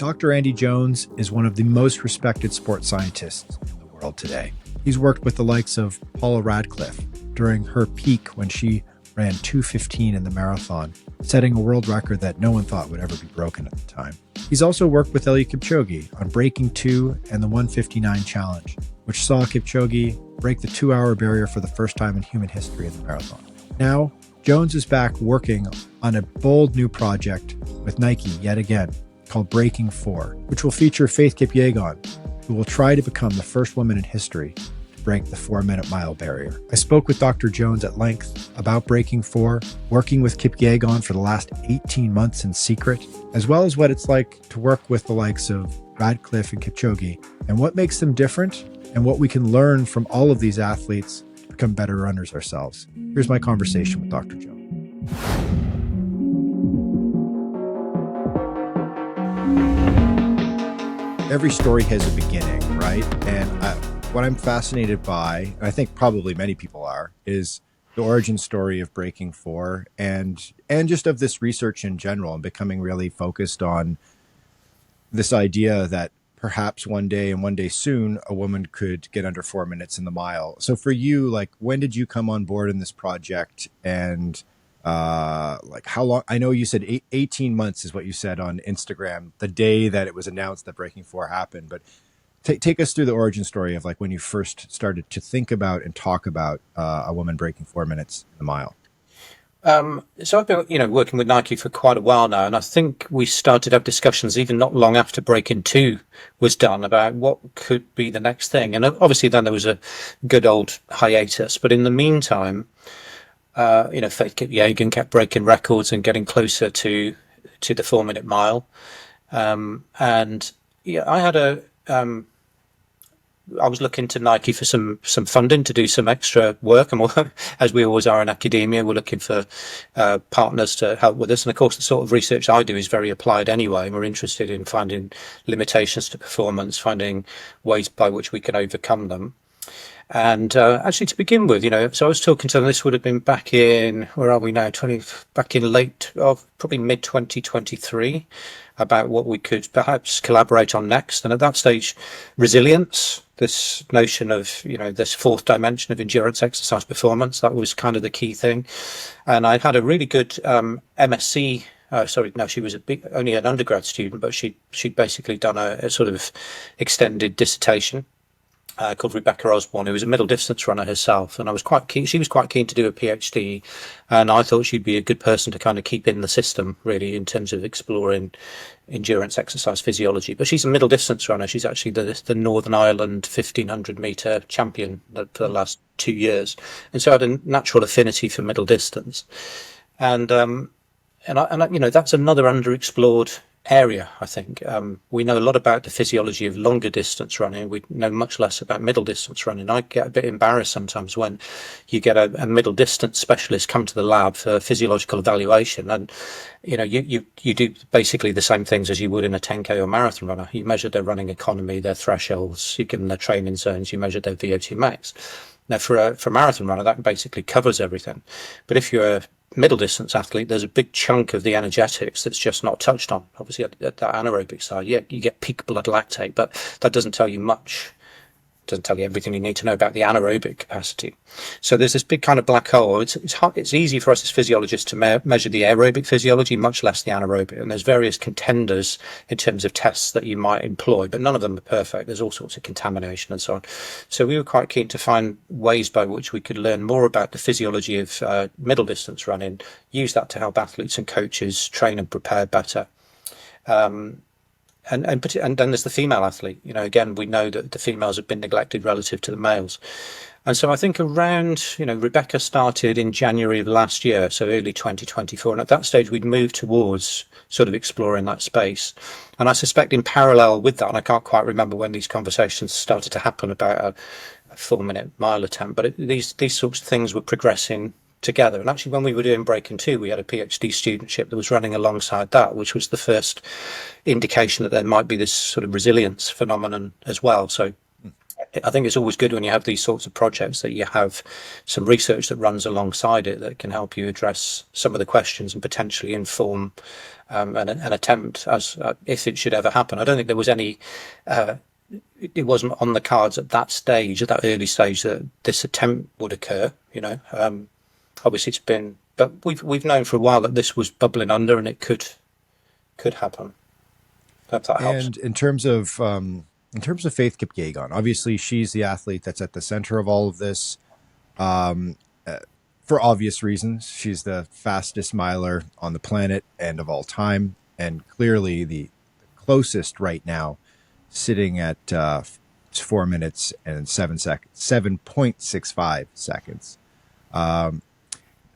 Dr. Andy Jones is one of the most respected sports scientists in the world today. He's worked with the likes of Paula Radcliffe during her peak when she ran 2:15 in the marathon, setting a world record that no one thought would ever be broken at the time. He's also worked with Eliud Kipchoge on breaking 2 and the 1:59 challenge, which saw Kipchoge break the 2-hour barrier for the first time in human history in the marathon. Now, Jones is back working on a bold new project with Nike yet again, called Breaking 4, which will feature Faith Kipyegon, who will try to become the first woman in history to break the 4-minute mile barrier. I spoke with Dr. Jones at length about Breaking 4, working with Kipyegon for the last 18 months in secret, as well as what it's like to work with the likes of Radcliffe and Kipchoge, and what makes them different, and what we can learn from all of these athletes to become better runners ourselves. Here's my conversation with Dr. Jones. Every story has a beginning, right? And what I'm fascinated by, and I think probably many people are, is the origin story of Breaking 4 and just of this research in general, and becoming really focused on this idea that perhaps one day and one day soon, a woman could get under 4 minutes in the mile. So for you, like, when did you come on board in this project, and like how long? I know you said 18 months is what you said on Instagram the day that it was announced that Breaking 4 happened, but take us through the origin story of like when you first started to think about and talk about a woman breaking 4 minutes in the mile. So I've been, working with Nike for quite a while now, and I think we started to have discussions even not long after Breaking 2 was done about what could be the next thing. And obviously then there was a good old hiatus, but in the meantime, Faith Kipyegon kept breaking records and getting closer to the 4-minute mile. And yeah, I was looking to Nike for some funding to do some extra work, and as we always are in academia, we're looking for partners to help with us. And of course, the sort of research I do is very applied anyway. We're interested in finding limitations to performance, finding ways by which we can overcome them. And actually, to begin with, so I was talking to them. This would have been back in, where are we now? Back in probably mid 2023, about what we could perhaps collaborate on next. And at that stage, resilience, this notion of this fourth dimension of endurance exercise performance, that was kind of the key thing. And I had a really good MSc. She was only an undergrad student, but she'd basically done a sort of extended dissertation. Called Rebecca Osborne, who was a middle distance runner herself, and I was quite keen. She was quite keen to do a PhD, and I thought she'd be a good person to kind of keep in the system, really, in terms of exploring endurance exercise physiology. But she's a middle distance runner. She's actually the Northern Ireland 1500 meter champion for the last 2 years, and so I had a natural affinity for middle distance, and that's another underexplored area, I think. We know a lot about the physiology of longer distance running. We know much less about middle distance running. I get a bit embarrassed sometimes when you get a middle distance specialist come to the lab for physiological evaluation, and you do basically the same things as you would in a 10K or marathon runner. You measure their running economy, their thresholds, you give them their training zones, you measure their VO2 max. Now for a marathon runner, that basically covers everything. But if you're a middle distance athlete, there's a big chunk of the energetics that's just not touched on. Obviously at that anaerobic side, you get peak blood lactate, but that doesn't tell you much. Doesn't tell you everything you need to know about the anaerobic capacity. So there's this big kind of black hole. It's easy for us as physiologists to measure the aerobic physiology, much less the anaerobic. And there's various contenders in terms of tests that you might employ, but none of them are perfect. There's all sorts of contamination and so on. So we were quite keen to find ways by which we could learn more about the physiology of middle distance running, use that to help athletes and coaches train and prepare better. And then there's the female athlete. Again, we know that the females have been neglected relative to the males. And so I think around, Rebecca started in January of last year, so early 2024. And at that stage, we'd moved towards sort of exploring that space. And I suspect in parallel with that, and I can't quite remember when these conversations started to happen about a 4-minute mile attempt, but these sorts of things were progressing together. And actually, when we were doing Breaking 2, we had a PhD studentship that was running alongside that, which was the first indication that there might be this sort of resilience phenomenon as well. So I think it's always good when you have these sorts of projects that you have some research that runs alongside it that can help you address some of the questions and potentially inform an attempt as if it should ever happen. I don't think there was any. It wasn't on the cards at that stage, at that early stage, that this attempt would occur. Obviously it's been, but we've known for a while that this was bubbling under and it could happen. If that helps. And in terms of Faith Kipyegon, obviously she's the athlete that's at the center of all of this. For obvious reasons, she's the fastest miler on the planet and of all time, and clearly the closest right now, sitting at 4 minutes and 7.65 seconds.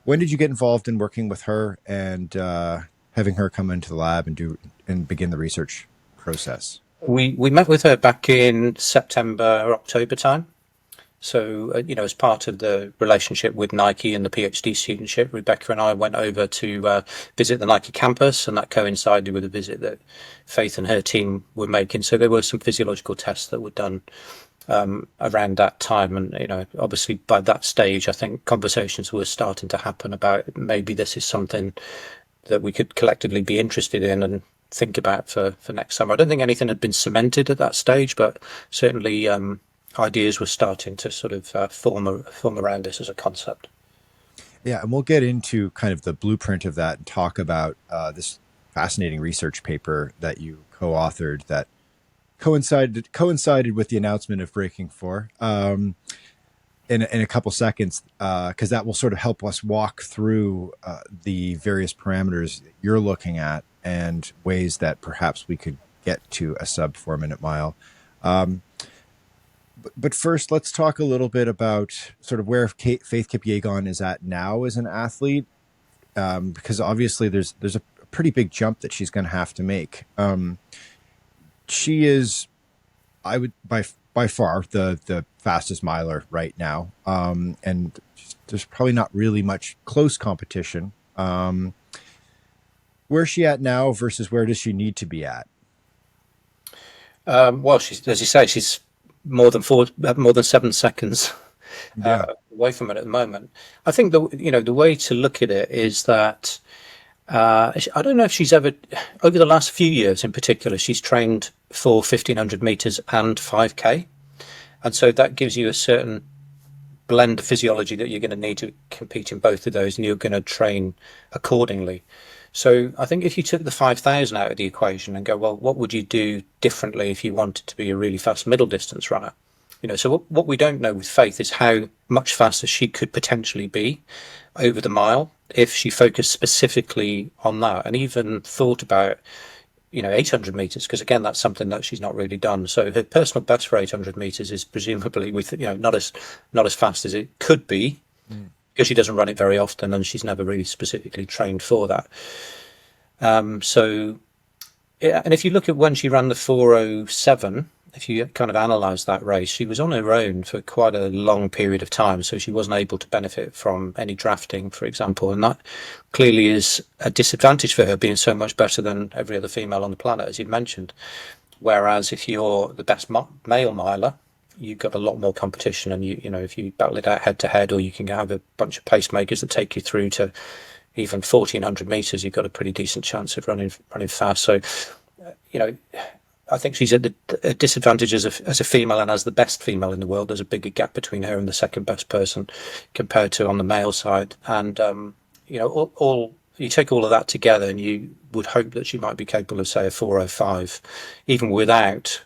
When did you get involved in working with her and having her come into the lab and begin the research process? We met with her back in September or October time. So, as part of the relationship with Nike and the PhD studentship, Rebecca and I went over to visit the Nike campus, and that coincided with a visit that Faith and her team were making. So there were some physiological tests that were done around that time. And, obviously by that stage, I think conversations were starting to happen about maybe this is something that we could collectively be interested in and think about for next summer. I don't think anything had been cemented at that stage, but certainly ideas were starting to sort of form around this as a concept. Yeah, and we'll get into kind of the blueprint of that and talk about this fascinating research paper that you co-authored that coincided with the announcement of Breaking 4 in a couple seconds, because that will sort of help us walk through the various parameters that you're looking at and ways that perhaps we could get to a sub 4 minute mile. But first, let's talk a little bit about sort of where Faith Kipyegon is at now as an athlete, because obviously there's a pretty big jump that she's going to have to make. She is, I would by far the fastest miler right now, and there's probably not really much close competition. Where's she at now versus where does she need to be at? Well, as you say, she's more than 7 seconds away from it at the moment. I think the way to look at it is that I don't know if she's ever, over the last few years in particular, she's trained for 1500 meters and 5K, and so that gives you a certain blend of physiology that you're going to need to compete in both of those, and you're going to train accordingly. So I think if you took the 5,000 out of the equation and go, well, what would you do differently if you wanted to be a really fast middle distance runner? So what we don't know with Faith is how much faster she could potentially be over the mile if she focused specifically on that and even thought about, 800 meters, because again, that's something that she's not really done. So her personal best for 800 meters is presumably not as fast as it could be. Because she doesn't run it very often and she's never really specifically trained for that. And if you look at when she ran the 4:07, if you kind of analyse that race, she was on her own for quite a long period of time, so she wasn't able to benefit from any drafting, for example, and that clearly is a disadvantage for her, being so much better than every other female on the planet, as you mentioned. Whereas if you're the best male miler, you've got a lot more competition, and if you battle it out head to head, or you can have a bunch of pacemakers that take you through to even 1400 meters, you've got a pretty decent chance of running fast. So, I think she's at a disadvantage as a female, and as the best female in the world, there's a bigger gap between her and the second best person compared to on the male side. And all you take all of that together, and you would hope that she might be capable of, say, a 4:05, even without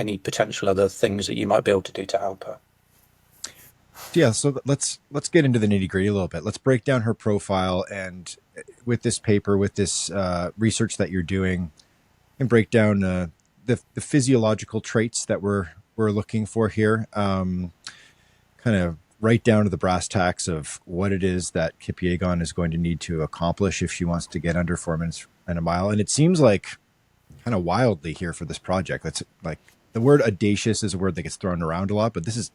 any potential other things that you might be able to do to help her. Yeah, so let's get into the nitty-gritty a little bit. Let's break down her profile, and with this paper, with this research that you're doing, and break down the physiological traits that we're looking for here. Kind of right down to the brass tacks of what it is that Kipyegon is going to need to accomplish if she wants to get under 4 minutes and a mile. And it seems like kind of wildly here for this project. That's like the word audacious is a word that gets thrown around a lot, but this is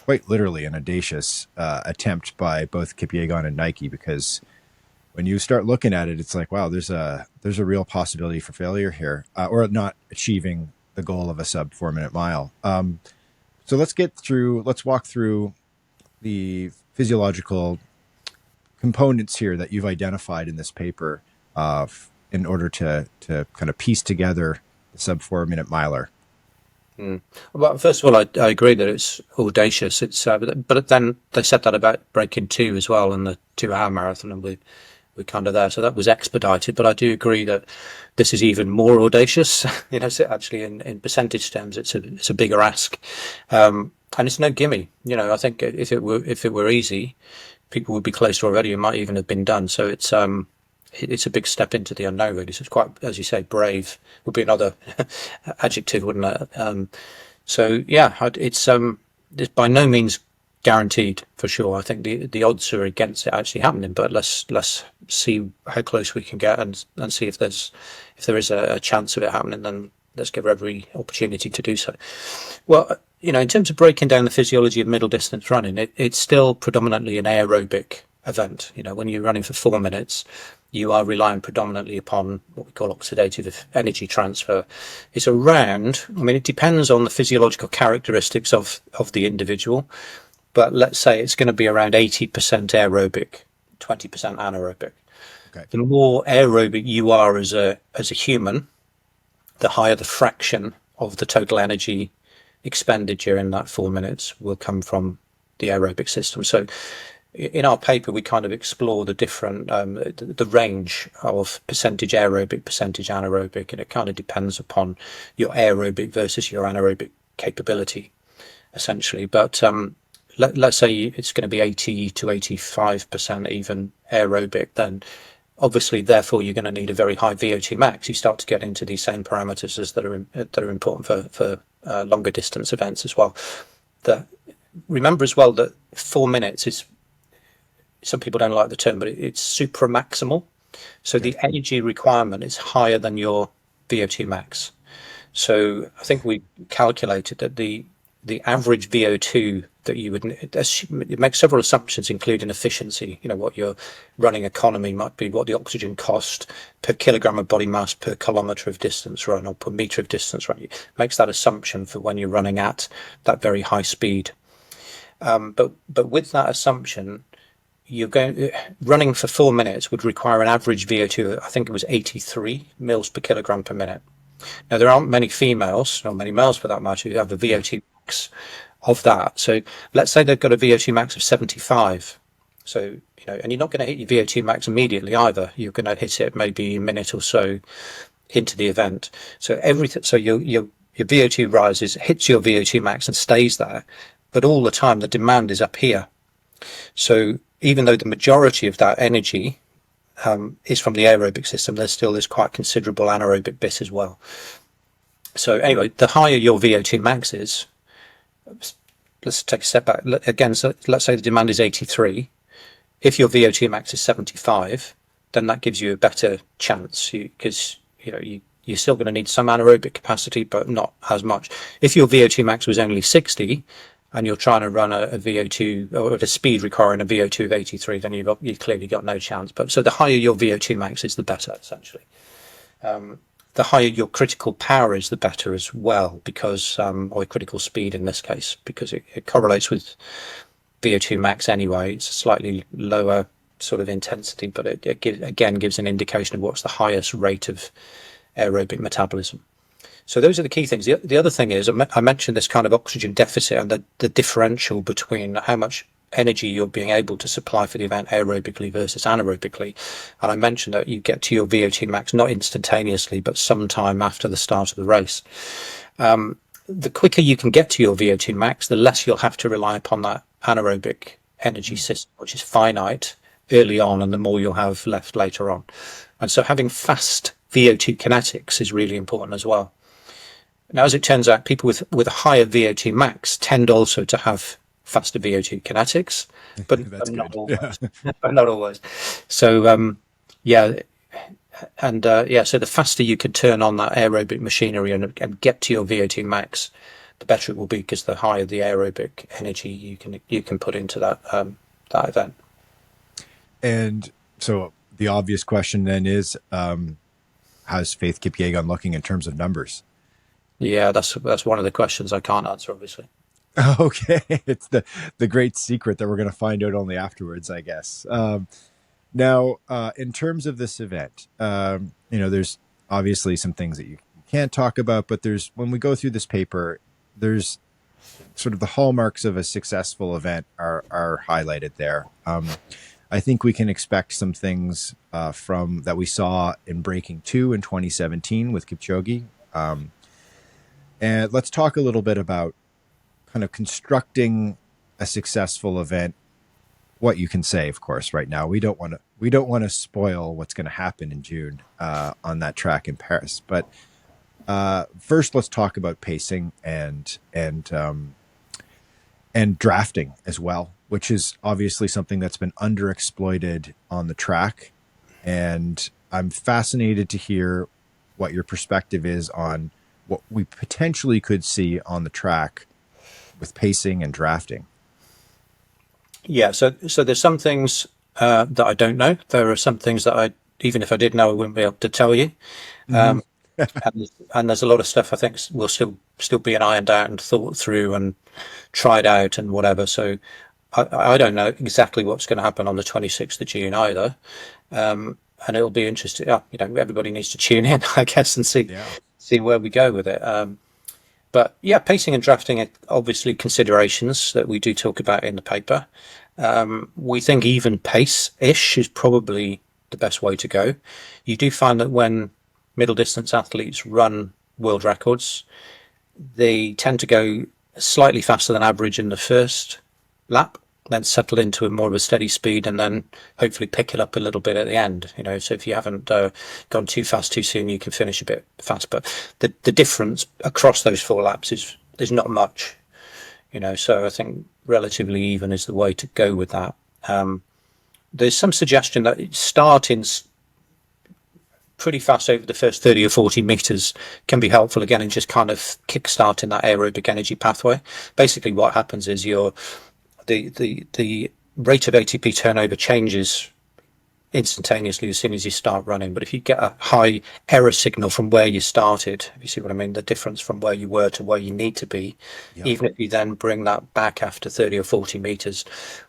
quite literally an audacious attempt by both Kipyegon and Nike, because when you start looking at it, it's like, wow, there's a real possibility for failure here, or not achieving the goal of a sub 4 minute mile. So let's walk through the physiological components here that you've identified in this paper in order to kind of piece together the sub-4-minute miler. Well, first of all, I agree that it's audacious. It's but then they said that about breaking 2 as well in the 2-hour marathon, and we're kind of there. So that was expedited. But I do agree that this is even more audacious. So actually in percentage terms, it's a bigger ask, and it's no gimme. I think if it were easy, people would be closer already. It might even have been done. So it's a big step into the unknown, really. So it's quite, as you say, brave would be another adjective, wouldn't it? So yeah, it's by no means guaranteed for sure. I think the odds are against it actually happening, but let's see how close we can get and see if there is a chance of it happening. Then let's give every opportunity to do so. Well, in terms of breaking down the physiology of middle distance running, it's still predominantly an aerobic event. When you're running for 4 minutes, you are relying predominantly upon what we call oxidative energy transfer. It's around, it depends on the physiological characteristics of the individual, but let's say it's going to be around 80% aerobic, 20% anaerobic. Okay. The more aerobic you are as a human, the higher the fraction of the total energy expenditure in that 4 minutes will come from the aerobic system. So in our paper, we kind of explore the different, the range of percentage aerobic, percentage anaerobic, and it kind of depends upon your aerobic versus your anaerobic capability, essentially. But let's say it's going to be 80 to 85% even aerobic, then obviously, therefore, you're going to need a very high VO2 max. You start to get into these same parameters as that are important for longer distance events as well. Remember as well that 4 minutes is, some people don't like the term, but it's supramaximal. So the energy requirement is higher than your VO2 max. So I think we calculated that the average VO2 that you would, it makes several assumptions, including efficiency, what your running economy might be, what the oxygen cost per kilogram of body mass per kilometer of distance run or per meter of distance run. It makes that assumption for when you're running at that very high speed. But with that assumption, running for 4 minutes would require an average VO2, I think it was 83 mils per kilogram per minute. Now, there aren't many females, or many males for that matter, who have a VO2 max of that. So let's say they've got a VO2 max of 75. So, and you're not going to hit your VO2 max immediately either. You're going to hit it maybe a minute or so into the event. So your VO2 rises, hits your VO2 max and stays there. But all the time, the demand is up here. So even though the majority of that energy is from the aerobic system, there's quite considerable anaerobic bit as well. So anyway, the higher your VO2 max is, let's take a step back again. So let's say the demand is 83. If your VO2 max is 75, then that gives you a better chance because you're still going to need some anaerobic capacity, but not as much. If your VO2 max was only 60, and you're trying to run a VO2 or at a speed requiring a VO2 of 83, then you've clearly got no chance. But so the higher your VO2 max is, the better, essentially. The higher your critical power is, the better as well, because or critical speed in this case, because it correlates with VO2 max anyway. It's a slightly lower sort of intensity, but it gives an indication of what's the highest rate of aerobic metabolism. So those are the key things. The other thing is, I mentioned this kind of oxygen deficit and the differential between how much energy you're being able to supply for the event aerobically versus anaerobically. And I mentioned that you get to your VO2 max not instantaneously, but sometime after the start of the race. The quicker you can get to your VO2 max, the less you'll have to rely upon that anaerobic energy system, which is finite early on, and the more you'll have left later on. And so having fast VO2 kinetics is really important as well. Now, as it turns out, people with a higher VO2 max tend also to have faster VO2 kinetics, but not always. Yeah. But not always. So, so the faster you can turn on that aerobic machinery and get to your VO2 max, the better it will be, because the higher the aerobic energy you can put into that event. And so the obvious question then is, how's Faith Kipyegon looking in terms of numbers? Yeah, that's one of the questions I can't answer, obviously. Okay, it's the great secret that we're going to find out only afterwards, I guess. Now, in terms of this event, there's obviously some things that you can't talk about, but there's when we go through this paper, there's sort of the hallmarks of a successful event are highlighted there. I think we can expect some things from that we saw in Breaking 2 in 2017 with Kipchoge. And let's talk a little bit about kind of constructing a successful event. What you can say, of course, right now we don't want to spoil what's going to happen in June on that track in Paris. But first, let's talk about pacing and drafting as well, which is obviously something that's been underexploited on the track. And I'm fascinated to hear what your perspective is on what we potentially could see on the track with pacing and drafting. Yeah, so there's some things that I don't know. There are some things that even if I did know, I wouldn't be able to tell you. Mm-hmm. And there's a lot of stuff I think will still be ironed out and thought through and tried out and whatever. So I don't know exactly what's going to happen on the 26th of June either. And it'll be interesting. Everybody needs to tune in, I guess, and see where we go with it. But yeah, pacing and drafting are obviously considerations that we do talk about in the paper. We think even pace-ish is probably the best way to go. You do find that when middle distance athletes run world records, they tend to go slightly faster than average in the first lap, then settle into a more of a steady speed, and then hopefully pick it up a little bit at the end. So if you haven't gone too fast too soon, you can finish a bit fast. But the difference across those 4 laps is not much. So I think relatively even is the way to go with that. There's some suggestion that starting pretty fast over the first 30 or 40 meters can be helpful again in just kind of kick-starting that aerobic energy pathway. Basically what happens is the rate of ATP turnover changes instantaneously as soon as you start running. But if you get a high error signal from where you started, if you see what I mean, the difference from where you were to where you need to be, even if you then bring that back after 30 or 40 meters,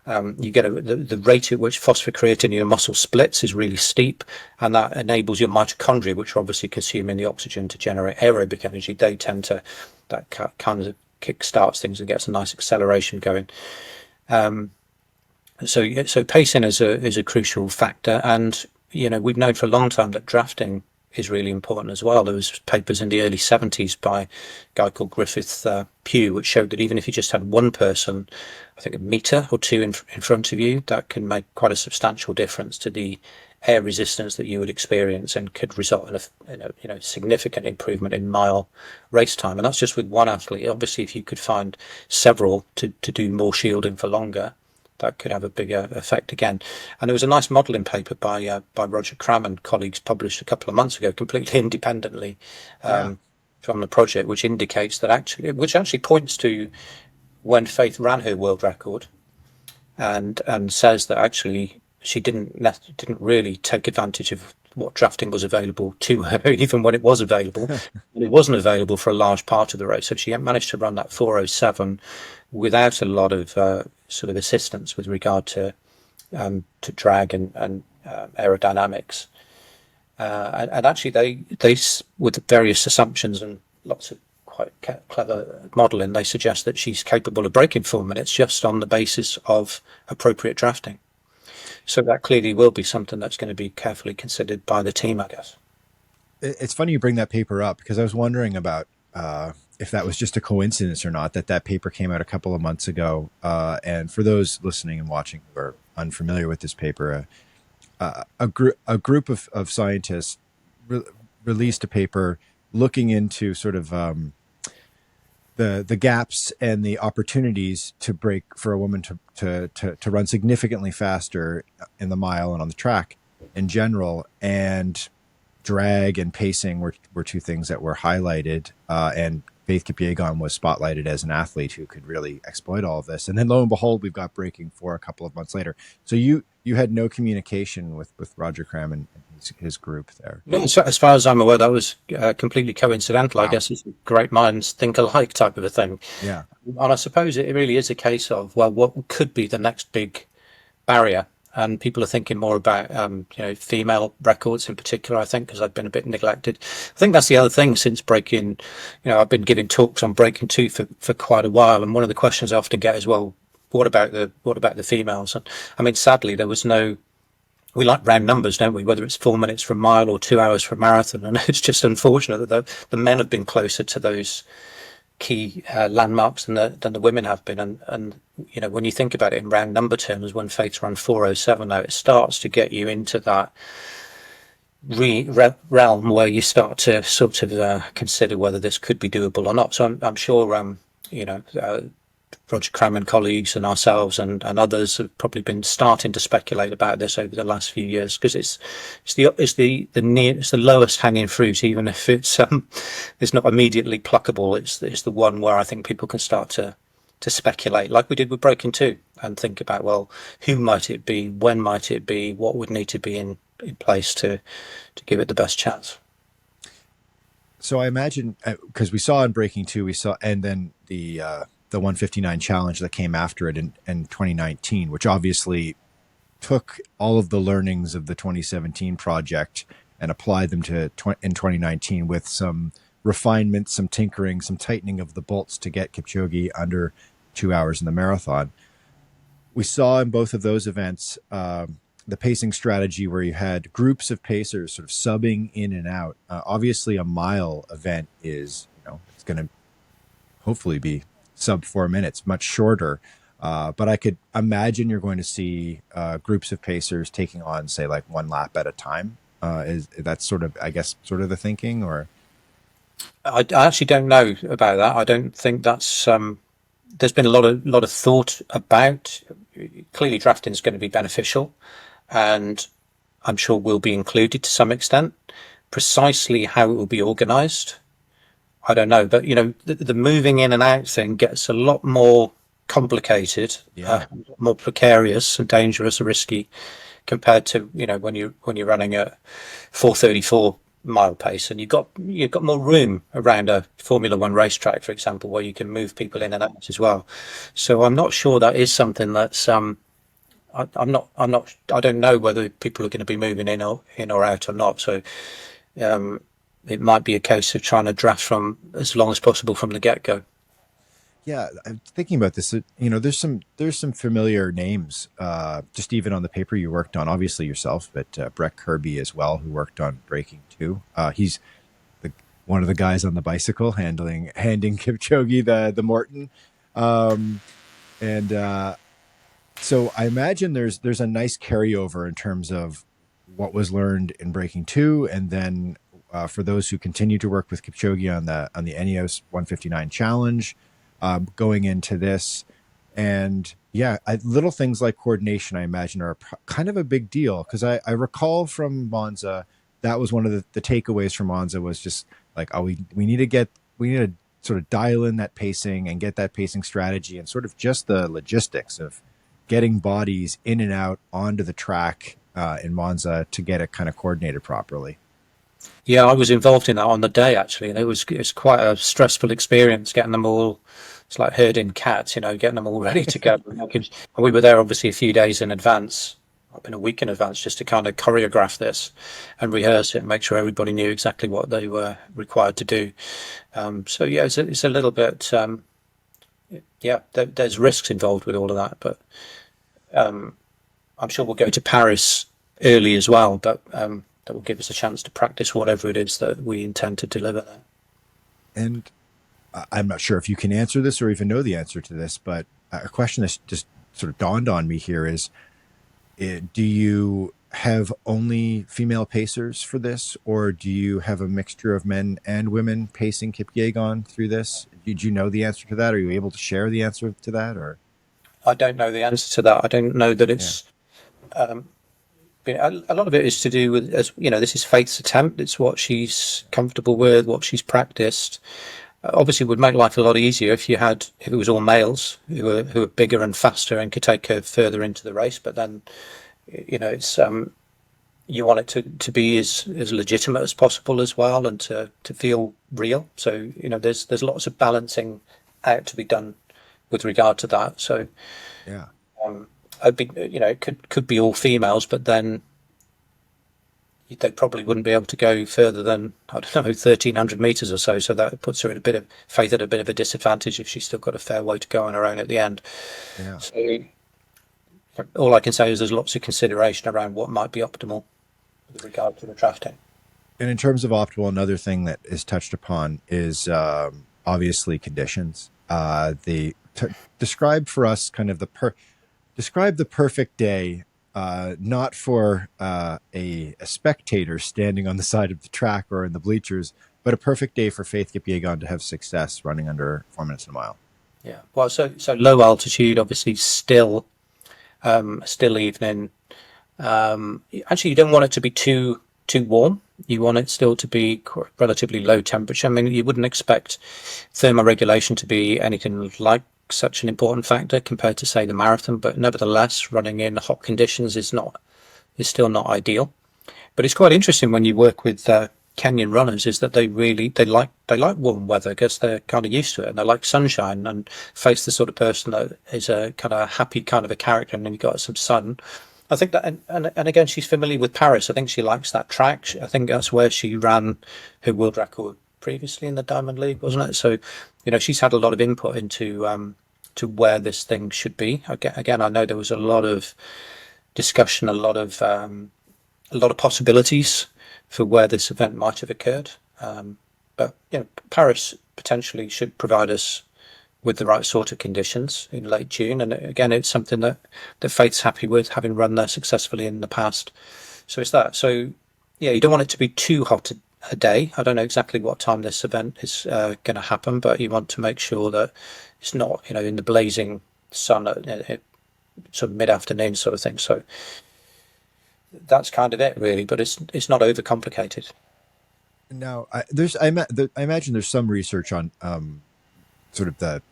you get the rate at which phosphocreatine in your muscle splits is really steep, and that enables your mitochondria, which are obviously consuming the oxygen to generate aerobic energy. They tend to, that kind of kick starts things and gets a nice acceleration going. So pacing is a crucial factor, and we've known for a long time that drafting is really important as well. There was papers in the early 70s by a guy called Griffith Pugh, which showed that even if you just had one person, I think a meter or two in front of you, that can make quite a substantial difference to the air resistance that you would experience, and could result in a significant improvement in mile race time. And that's just with one athlete. Obviously, if you could find several to do more shielding for longer, that could have a bigger effect again. And there was a nice modelling paper by Roger Cram and colleagues published a couple of months ago, completely independently from the project, which indicates that which actually points to when Faith ran her world record, and says that actually she didn't really take advantage of what drafting was available to her, even when it was available. And it wasn't available for a large part of the race. So she managed to run that 4:07 without a lot of sort of assistance with regard to drag and aerodynamics. And actually, they with various assumptions and lots of quite clever modelling, they suggest that she's capable of breaking 4 minutes just on the basis of appropriate drafting. So that clearly will be something that's going to be carefully considered by the team, I guess. It's funny you bring that paper up, because I was wondering about if that was just a coincidence or not, that paper came out a couple of months ago. And for those listening and watching who are unfamiliar with this paper, a group of scientists released a paper looking into sort of the gaps and the opportunities to break for a woman to run significantly faster in the mile and on the track in general. And drag and pacing were two things that were highlighted, and Faith Kipyegon was spotlighted as an athlete who could really exploit all of this. And then lo and behold, we've got breaking 4 a couple of months later. So you had no communication with Roger Cram and his group there. No, so as far as I'm aware, that was completely coincidental. I Wow. guess it's a great minds think alike type of a thing. Yeah. And I suppose it really is a case of, well, what could be the next big barrier? And people are thinking more about, female records in particular, I think, because I've been a bit neglected. I think that's the other thing since breaking, I've been giving talks on breaking two for quite a while. And one of the questions I often get is, well, what about the females? And I mean, sadly, there was no, we like round numbers, don't we? Whether it's 4 minutes for a mile or 2 hours for a marathon. And it's just unfortunate that the men have been closer to those key landmarks than the women have been. And when you think about it in round number terms, when Faith's run 4:07 now, it starts to get you into that realm where you start to sort of consider whether this could be doable or not. So I'm sure, Roger Cram and colleagues and ourselves and others have probably been starting to speculate about this over the last few years, because it's the lowest hanging fruit, even if it's not immediately pluckable. It's the one where I think people can start to speculate, like we did with breaking two, and think about, well, who might it be, when might it be, what would need to be in place to give it the best chance. So I imagine, because we saw in breaking two, and then the 159 challenge that came after it in 2019, which obviously took all of the learnings of the 2017 project and applied them in 2019 with some refinements, some tinkering, some tightening of the bolts to get Kipchoge under 2 hours in the marathon. We saw in both of those events the pacing strategy where you had groups of pacers sort of subbing in and out. Obviously, a mile event is, it's going to hopefully be sub 4 minutes, much shorter. But I could imagine you're going to see groups of pacers taking on, say, like one lap at a time. Is that sort of the thinking, or? I actually don't know about that. I don't think that's. There's been a lot of thought about. Clearly, drafting is going to be beneficial, and I'm sure will be included to some extent. Precisely how it will be organised, I don't know. But the moving in and out thing gets a lot more complicated, more precarious and dangerous and risky compared to when you're running a 4:34 mile pace, and you've got more room around a Formula One racetrack, for example, where you can move people in and out as well. So I'm not sure that is something that's I don't know whether people are going to be moving in or out or not. So it might be a case of trying to draft from as long as possible from the get-go. Yeah, I'm thinking about this. There's some familiar names, just even on the paper you worked on. Obviously yourself, but Brett Kirby as well, who worked on Breaking Two. He's one of the guys on the bicycle handing Kipchoge the Morton, so I imagine there's a nice carryover in terms of what was learned in Breaking Two, and then for those who continue to work with Kipchoge on the Ineos 159 challenge. Going into this, and little things like coordination, I imagine, are kind of a big deal, because I recall from Monza, that was one of the takeaways from Monza, was just like, we need to sort of dial in that pacing and get that pacing strategy, and sort of just the logistics of getting bodies in and out onto the track in Monza to get it kind of coordinated properly. Yeah, I was involved in that on the day, actually, and it was quite a stressful experience getting them all. It's like herding cats, getting them all ready to go. And we were there obviously a few days in advance, up in a week in advance, just to kind of choreograph this and rehearse it and make sure everybody knew exactly what they were required to do. So yeah, it's a little bit. There's risks involved with all of that, but I'm sure we'll go to Paris early as well. But that will give us a chance to practice whatever it is that we intend to deliver there. And I'm not sure if you can answer this or even know the answer to this, but a question that's just sort of dawned on me here is, do you have only female pacers for this, or do you have a mixture of men and women pacing Kipyegon through this? Did you know the answer to that? Are you able to share the answer to that? Or I don't know the answer to that. I don't know that it's... a lot of it is to do with, this is Faith's attempt. It's what she's comfortable with, what she's practiced. Obviously, it would make life a lot easier if it was all males who were bigger and faster and could take her further into the race. But then, it's you want it to be as legitimate as possible as well, and to feel real. So, there's lots of balancing out to be done with regard to that. So, Yeah. I'd be, it could be all females, but then they probably wouldn't be able to go further than, I don't know, 1,300 meters or so. So that puts her at a bit of a disadvantage if she's still got a fair way to go on her own at the end. Yeah. So all I can say is there's lots of consideration around what might be optimal with regard to the drafting. And in terms of optimal, another thing that is touched upon is obviously conditions. Describe for us kind of describe the perfect day, not for a spectator standing on the side of the track or in the bleachers, but a perfect day for Faith Kipyegon to have success running under 4 minutes a mile. Yeah. Well, so low altitude, obviously, still evening. Actually, you don't want it to be too warm. You want it still to be relatively low temperature. I mean, you wouldn't expect thermoregulation to be anything like such an important factor compared to, say, the marathon, but nevertheless, running in hot conditions is still not ideal. But it's quite interesting when you work with Kenyan runners, is that they like warm weather because they're kind of used to it, and they like sunshine. And Faith's the sort of person that is a kind of happy kind of a character, and then you've got some sun. I think that, and again, she's familiar with Paris. I think she likes that track. I think that's where she ran her world record previously in the Diamond League, wasn't it? So, she's had a lot of input into to where this thing should be. Again, I know there was a lot of discussion, a lot of possibilities for where this event might have occurred. But Paris potentially should provide us with the right sort of conditions in late June. And again, it's something that Faith's happy with, having run there successfully in the past. So it's that. So yeah, you don't want it to be too hot a day. I don't know exactly what time this event is going to happen, but you want to make sure that it's not, in the blazing sun at sort of mid-afternoon sort of thing. So that's kind of it, really. But it's not overcomplicated. Now, I imagine there's some research on sort of the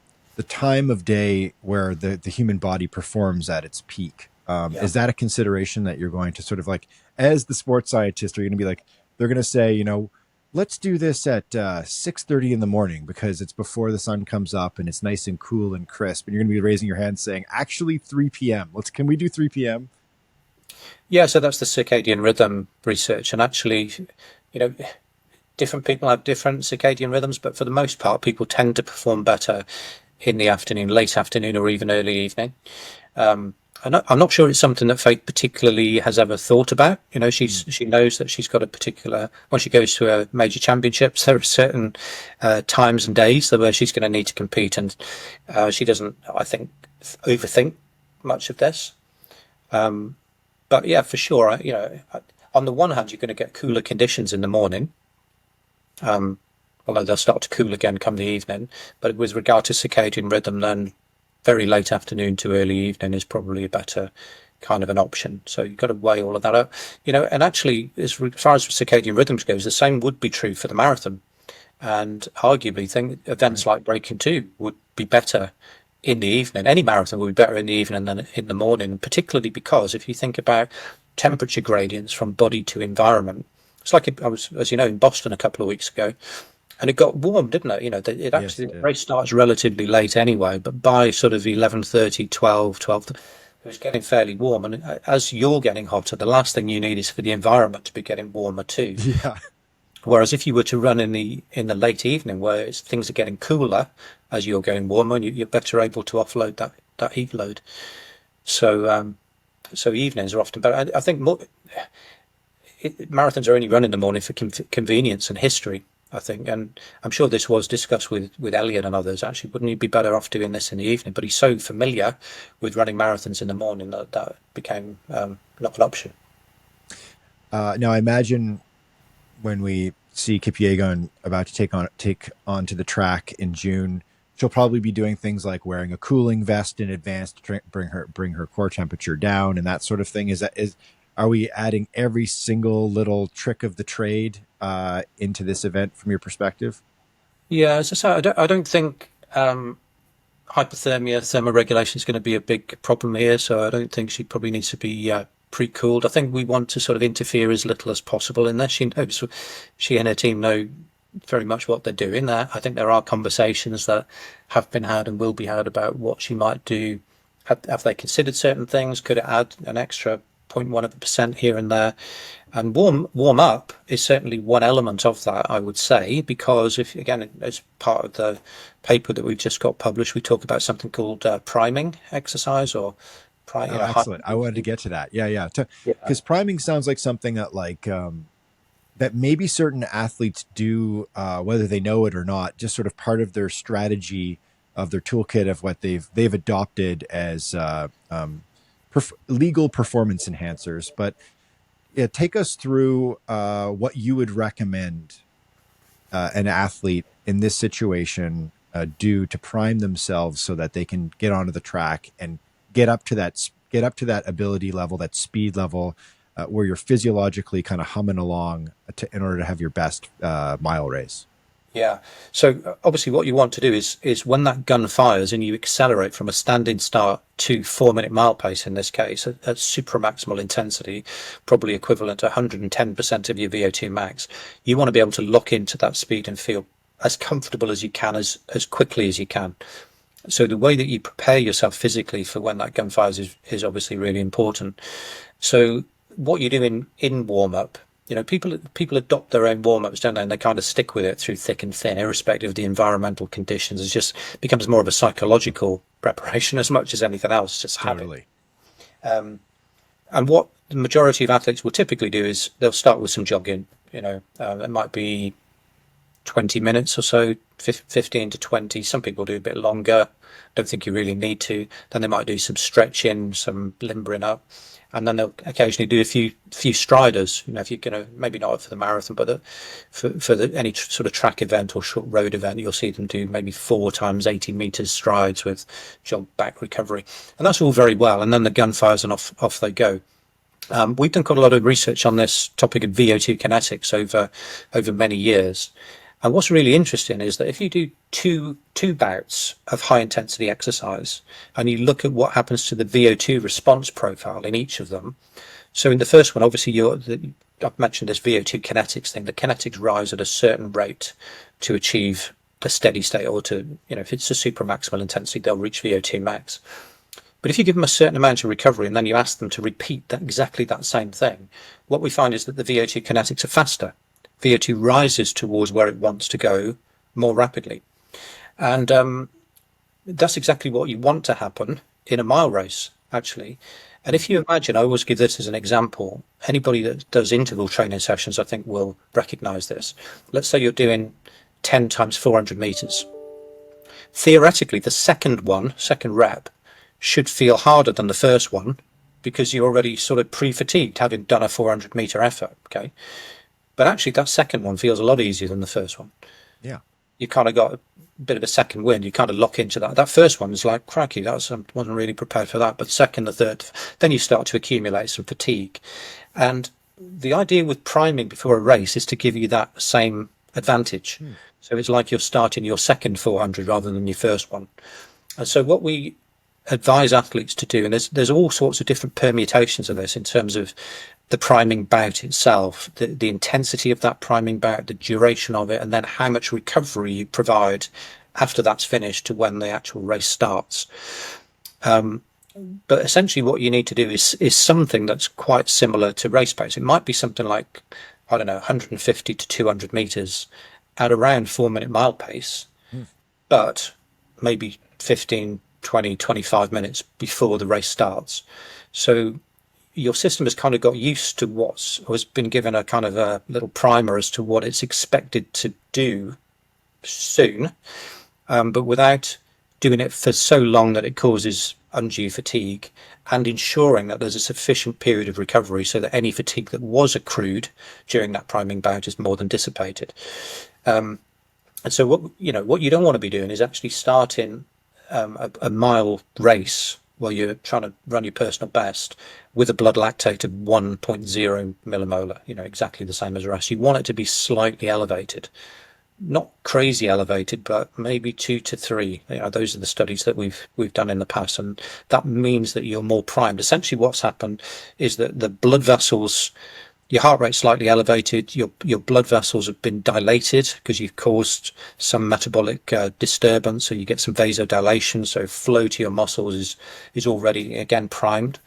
time of day where the human body performs at its peak. Is that a consideration that you're going to sort of like, as the sports scientist, are you going to be like, they're going to say, let's do this at 6:30 in the morning because it's before the sun comes up and it's nice and cool and crisp, and you're going to be raising your hand saying, actually 3 p.m. Can we do 3 p.m.? Yeah, so that's the circadian rhythm research, and actually, different people have different circadian rhythms, but for the most part, people tend to perform better in the afternoon, late afternoon, or even early evening. I'm not sure it's something that Faith particularly has ever thought about. She knows that she's got a particular, when she goes to a major championships, there are certain times and days where she's going to need to compete, and she doesn't, I think, overthink much of this. But yeah, for sure, on the one hand, you're going to get cooler conditions in the morning, although they'll start to cool again come the evening. But with regard to circadian rhythm, then very late afternoon to early evening is probably a better kind of an option. So you've got to weigh all of that up, and actually, as far as circadian rhythms goes, the same would be true for the marathon. And arguably, events like Breaking 2 would be better in the evening. Any marathon would be better in the evening than in the morning, particularly because if you think about temperature gradients from body to environment, it's like I was, as you know, in Boston a couple of weeks ago, and it got warm, didn't it? It actually, the race starts relatively late anyway, but by sort of 11:30, 12, it was getting fairly warm. And as you're getting hotter, the last thing you need is for the environment to be getting warmer too. Yeah. Whereas if you were to run in the late evening, where things are getting cooler as you're going warmer, you're better able to offload that heat load. So evenings are often better. I think marathons are only run in the morning for convenience and history, I think. And I'm sure this was discussed with Eliud and others. Actually, wouldn't he be better off doing this in the evening? But he's so familiar with running marathons in the morning that became not an option. Now, I imagine when we see Kipyegon about to take onto the track in June, she'll probably be doing things like wearing a cooling vest in advance to bring her core temperature down and that sort of thing. Are we adding every single little trick of the trade into this event from your perspective? Yeah, as I say, I don't think thermoregulation is going to be a big problem here. So I don't think she probably needs to be pre-cooled. I think we want to sort of interfere as little as possible in this. She knows, she and her team know very much what they're doing there. I think there are conversations that have been had and will be had about what she might do. Have they considered certain things? Could it add an extra 0.1% here and there? And warm up is certainly one element of that, I would say, because if, again, as part of the paper that we've just got published, we talk about something called priming exercise or excellent. I wanted to get to that. Yeah. Because priming sounds like something that that maybe certain athletes do, whether they know it or not, just sort of part of their strategy of their toolkit of what they've adopted as legal performance enhancers. But take us through what you would recommend an athlete in this situation do to prime themselves so that they can get onto the track and get up to that ability level, that speed level, where you're physiologically kind of humming along in order to have your best mile race. Yeah. So obviously what you want to do is when that gun fires and you accelerate from a standing start to 4-minute mile pace, in this case, at super maximal intensity, probably equivalent to 110% of your VO2 max, you want to be able to lock into that speed and feel as comfortable as you can, as quickly as you can. So the way that you prepare yourself physically for when that gun fires is obviously really important. So what you do in warm-up, people adopt their own warm-ups, don't they? And they kind of stick with it through thick and thin, irrespective of the environmental conditions. It just becomes more of a psychological preparation as much as anything else, just totally. And what the majority of athletes will typically do is they'll start with some jogging. It might be 20 minutes or so, 15 to 20. Some people do a bit longer. Don't think you really need to. Then they might do some stretching, some limbering up. And then they'll occasionally do a few striders. If you're going to, maybe not for the marathon, but for any sort of track event or short road event, you'll see them do maybe 4 times 80 meters strides with jog back recovery. And that's all very well. And then the gun fires and off they go. We've done quite a lot of research on this topic of VO2 kinetics over many years. And what's really interesting is that if you do two bouts of high intensity exercise and you look at what happens to the VO2 response profile in each of them. So in the first one, obviously I've mentioned this VO2 kinetics thing. The kinetics rise at a certain rate to achieve a steady state, or to, if it's a super maximal intensity, they'll reach VO2 max. But if you give them a certain amount of recovery and then you ask them to repeat exactly that same thing, what we find is that the VO2 kinetics are faster. VO2 rises towards where it wants to go more rapidly. And that's exactly what you want to happen in a mile race, actually. And if you imagine, I always give this as an example, anybody that does interval training sessions, I think, will recognize this. Let's say you're doing 10 times 400 meters. Theoretically, the second rep should feel harder than the first one because you're already sort of pre-fatigued, having done a 400 meter effort, okay? But actually, that second one feels a lot easier than the first one. Yeah. You kind of got a bit of a second wind. You kind of lock into that. That first one is like, cracky, wasn't really prepared for that. But second, the third, then you start to accumulate some fatigue. And the idea with priming before a race is to give you that same advantage. So it's like you're starting your second 400 rather than your first one. And so what we advise athletes to do, and there's all sorts of different permutations of this in terms of the priming bout itself, the intensity of that priming bout, the duration of it, and then how much recovery you provide after that's finished to when the actual race starts. But essentially what you need to do is something that's quite similar to race pace. It might be something like, 150 to 200 meters at around 4-minute mile pace, but maybe 15, 20, 25 minutes before the race starts. So your system has kind of got used to has been given a kind of a little primer as to what it's expected to do soon, but without doing it for so long that it causes undue fatigue, and ensuring that there's a sufficient period of recovery so that any fatigue that was accrued during that priming bout is more than dissipated. And so what you don't want to be doing is actually starting a mile race while you're trying to run your personal best with a blood lactate of 1.0 millimolar, exactly the same as the rest. You want it to be slightly elevated not crazy elevated, but maybe 2 to 3. Those are the studies that we've done in the past, and that means that you're more primed. Essentially, what's happened is that the blood vessels, your heart rate's slightly elevated, your blood vessels have been dilated because you've caused some metabolic disturbance, so you get some vasodilation, so flow to your muscles is already again primed.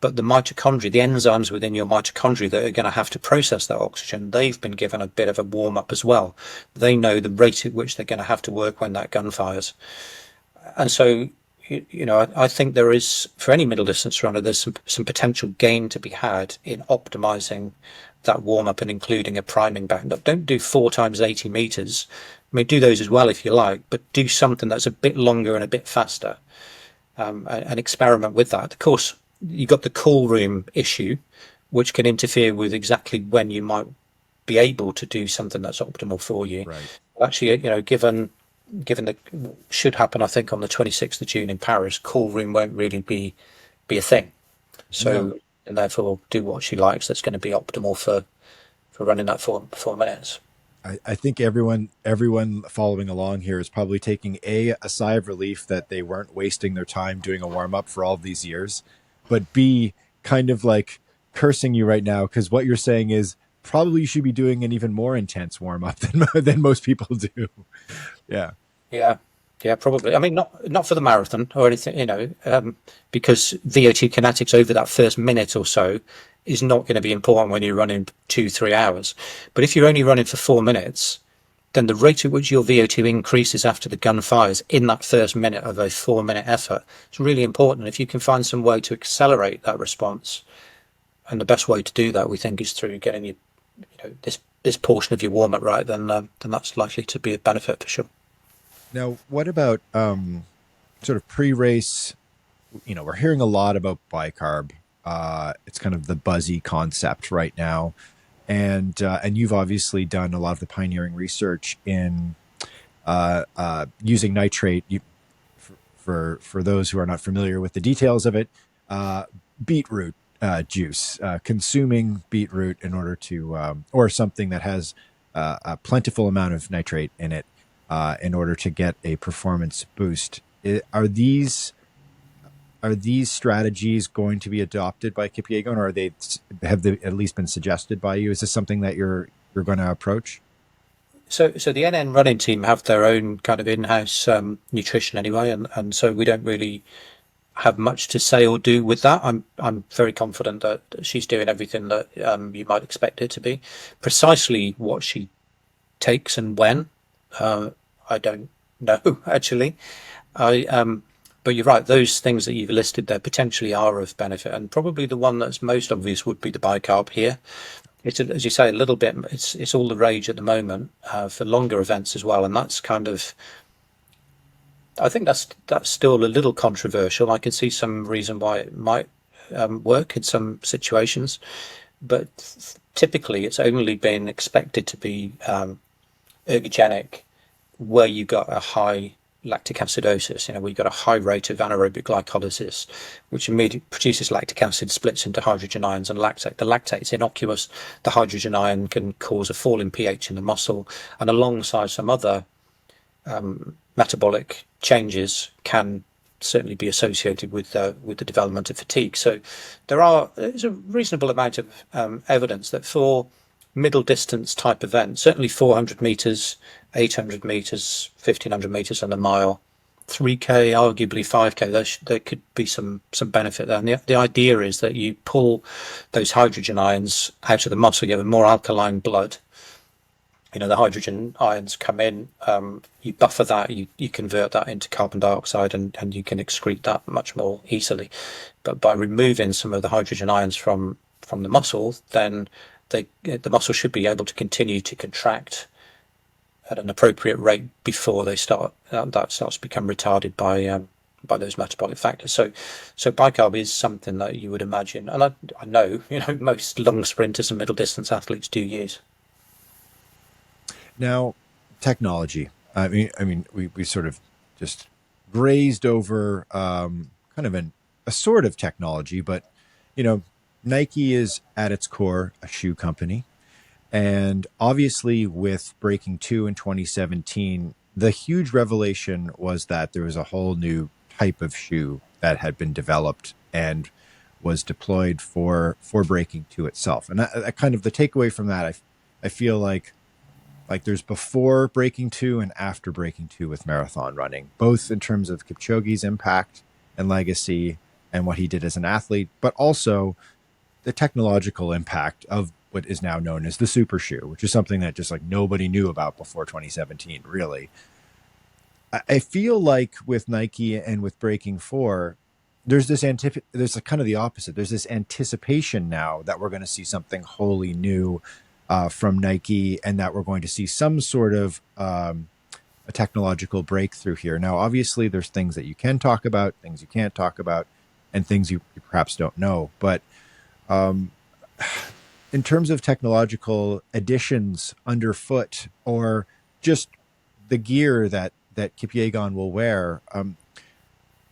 But the mitochondria, the enzymes within your mitochondria that are going to have to process that oxygen, they've been given a bit of a warm up as well. They know the rate at which they're going to have to work when that gun fires. And so, I think there is, for any middle distance runner, there's some potential gain to be had in optimizing that warm up and including a priming back. Don't do 4 times 80 meters. I mean, do those as well if you like, but do something that's a bit longer and a bit faster, and experiment with that. Of course, you've got the cool room issue, which can interfere with exactly when you might be able to do something that's optimal for you. Right. Actually, given that should happen, I think, on the 26th of June in Paris, cool room won't really be a thing. So, No. and therefore, do what she likes. That's going to be optimal for running that 4 minutes. I think everyone following along here is probably taking a sigh of relief that they weren't wasting their time doing a warm up for all of these years, but B, kind of like cursing you right now, because what you're saying is probably you should be doing an even more intense warm up than most people do. Yeah. Yeah, yeah, probably. I mean, not for the marathon or anything, because VO2 kinetics over that first minute or so is not going to be important when you're running 2-3 hours. But if you're only running for 4 minutes, then the rate at which your VO2 increases after the gun fires in that first minute of a 4-minute effort is really important. If you can find some way to accelerate that response, and the best way to do that, we think, is through getting this portion of your warm up right, then that's likely to be a benefit for sure. Now, what about sort of pre-race? We're hearing a lot about bicarb. It's kind of the buzzy concept right now, and you've obviously done a lot of the pioneering research in using nitrate. For those who are not familiar with the details of it, beetroot juice, consuming beetroot in order to, or something that has a plentiful amount of nitrate in it, in order to get a performance boost. Are these strategies going to be adopted by Kipyegon, or have they at least been suggested by you? Is this something that you're going to approach? So the NN running team have their own kind of in-house nutrition anyway, and so we don't really have much to say or do with that. I'm very confident that she's doing everything that you might expect her to be. Precisely what she takes and when, I don't know actually. But you're right; those things that you've listed there potentially are of benefit, and probably the one that's most obvious would be the bicarb here. It's, as you say, a little bit. It's all the rage at the moment for longer events as well, and that's kind of. I think that's still a little controversial. I can see some reason why it might work in some situations, but typically it's only been expected to be ergogenic where you got a high lactic acidosis. Where you got a high rate of anaerobic glycolysis, which immediately produces lactic acid, splits into hydrogen ions and lactate. The lactate is innocuous. The hydrogen ion can cause a fall in pH in the muscle, and alongside some other metabolic changes can certainly be associated with the development of fatigue. So there's a reasonable amount of evidence that for middle distance type events, certainly 400 meters, 800 meters, 1500 meters and a mile, 3K, arguably 5K, there could be some benefit there. And the idea is that you pull those hydrogen ions out of the muscle, you have a more alkaline blood. The hydrogen ions come in, you buffer that, you convert that into carbon dioxide, and you can excrete that much more easily. But by removing some of the hydrogen ions from the muscle, then the muscle should be able to continue to contract at an appropriate rate before they start that starts to become retarded by those metabolic factors. So bicarb is something that you would imagine, and I know most long sprinters and middle distance athletes do use. Now, technology. I mean, we sort of just grazed over kind of a sort of technology, but Nike is at its core a shoe company, And obviously, with Breaking 2 in 2017, the huge revelation was that there was a whole new type of shoe that had been developed and was deployed for Breaking 2 itself. And that kind of the takeaway from that, I feel like there's before Breaking 2 and after Breaking 2 with marathon running, both in terms of Kipchoge's impact and legacy and what he did as an athlete, but also the technological impact of what is now known as the super shoe, which is something that just like nobody knew about before 2017, really. I feel like with Nike and with Breaking 4, there's there's a kind of the opposite. There's this anticipation now that we're going to see something wholly new from Nike, and that we're going to see some sort of a technological breakthrough here. Now, obviously, there's things that you can talk about, things you can't talk about, and things you perhaps don't know. But in terms of technological additions underfoot, or just the gear that Kipyegon will wear,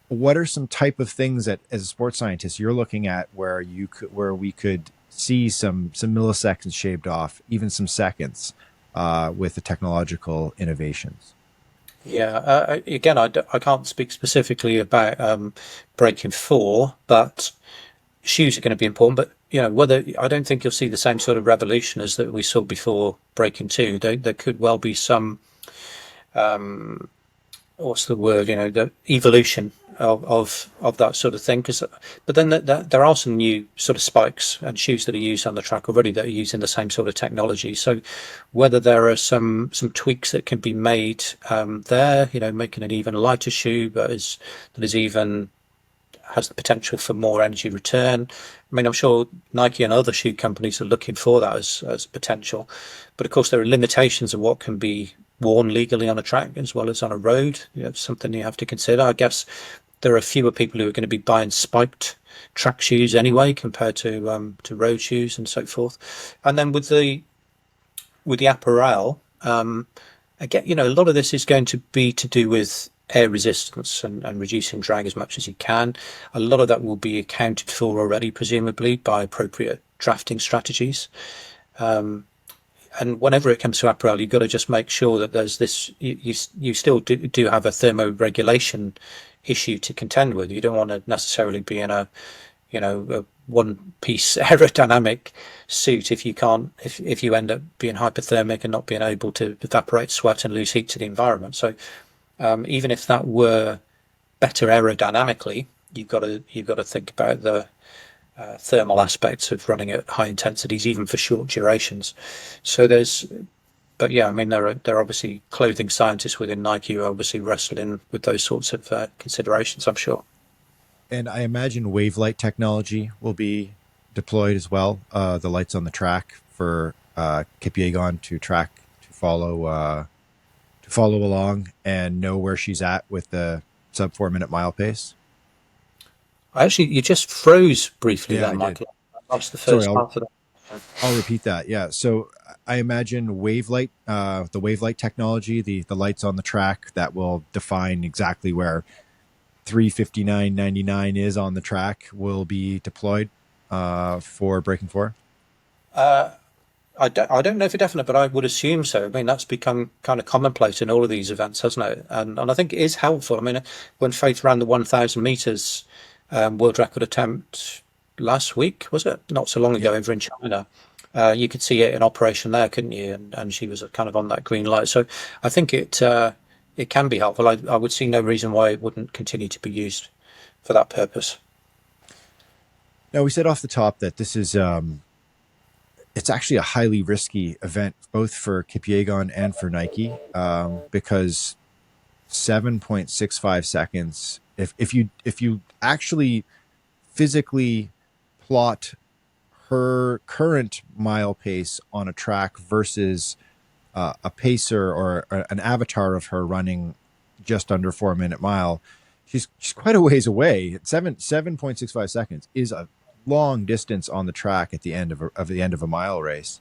what are some type of things that, as a sports scientist, you're looking at where we could see some milliseconds shaved off, even some seconds, with the technological innovations? Yeah, again, I can't speak specifically about Breaking 4, but shoes are going to be important. But whether I don't think you'll see the same sort of revolution as that we saw before Breaking 2. There could well be some what's the word? The evolution of that sort of thing. But then there are some new sort of spikes and shoes that are used on the track already that are using the same sort of technology. So whether there are some tweaks that can be made there, making an even lighter shoe, but that is even has the potential for more energy return. I mean, I'm sure Nike and other shoe companies are looking for that as potential. But of course, there are limitations of what can be worn legally on a track as well as on a road. It's something you have to consider. I guess there are fewer people who are going to be buying spiked track shoes anyway compared to road shoes and so forth. And then with the apparel, again, a lot of this is going to be to do with air resistance and reducing drag as much as you can. A lot of that will be accounted for already, presumably, by appropriate drafting strategies. And whenever it comes to apparel, you've got to just make sure that there's this. You still do have a thermoregulation issue to contend with. You don't want to necessarily be in a one-piece aerodynamic suit if you end up being hypothermic and not being able to evaporate sweat and lose heat to the environment. So even if that were better aerodynamically, you've got to think about the thermal aspects of running at high intensities, even for short durations. So but yeah, I mean, there are obviously clothing scientists within Nike who are obviously wrestling with those sorts of considerations, I'm sure. And I imagine Wavelight technology will be deployed as well. The lights on the track for Kipyegon to follow along and know where she's at with the sub 4 minute mile pace. You just froze briefly there, Michael. I lost the first part of that. I'll repeat that. Yeah. So I imagine Wavelight, the Wavelight technology, the lights on the track that will define exactly where 3:59.99 is on the track will be deployed for Breaking 4. I don't know for definite, but I would assume so. I mean, that's become kind of commonplace in all of these events, hasn't it? And I think it is helpful. I mean, when Faith ran the 1,000 meters world record attempt last week, was it? Not so long ago over in China. You could see it in operation there, couldn't you? And she was kind of on that green light. So I think it can be helpful. I would see no reason why it wouldn't continue to be used for that purpose. Now, we said off the top that this is it's actually a highly risky event, both for Kipyegon and for Nike, because 7.65 seconds. If you actually physically plot her current mile pace on a track versus a pacer or an avatar of her running just under 4 minute mile, she's quite a ways away. 7.65 seconds is a long distance on the track at the end of a mile race.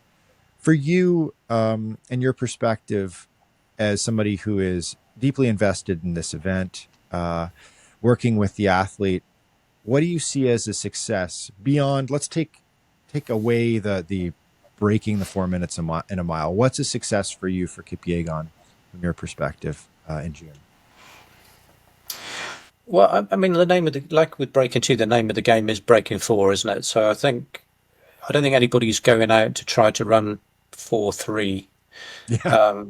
For you, and your perspective as somebody who is deeply invested in this event, working with the athlete, what do you see as a success beyond? Let's take away the breaking the 4 minutes in a mile. What's a success for you for Kipyegon from your perspective in June? Well, I mean, the name of the, like with breaking two, the name of the game is breaking four, isn't it? So I don't think anybody's going out to try to run 4:3. Yeah.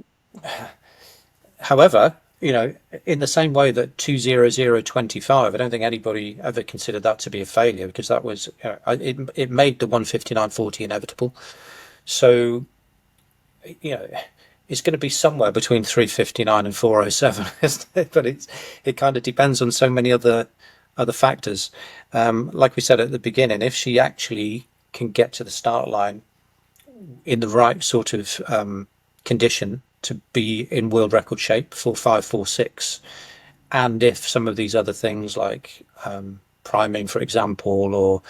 However, in the same way that 2:00:25, I don't think anybody ever considered that to be a failure, because that was, it made the 1:59:40 inevitable. So, it's going to be somewhere between 3:59 and 4:07, isn't it? But it kind of depends on so many other factors. Like we said at the beginning, if she actually can get to the start line in the right sort of condition to be in world record shape, 4:5, 4:6, and if some of these other things like priming, for example, or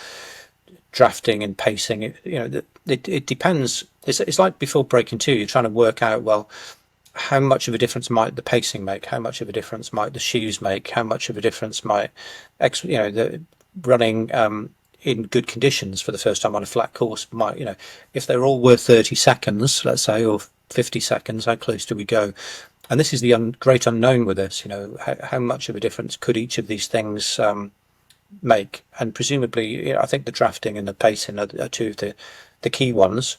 drafting and pacing, it depends. It's like before breaking two, you're trying to work out, well, how much of a difference might the pacing make? How much of a difference might the shoes make? How much of a difference might, the running in good conditions for the first time on a flat course might, if they're all worth 30 seconds, let's say, or 50 seconds, how close do we go? And this is the great unknown with this, how much of a difference could each of these things make? And presumably, I think the drafting and the pacing are two of the key ones.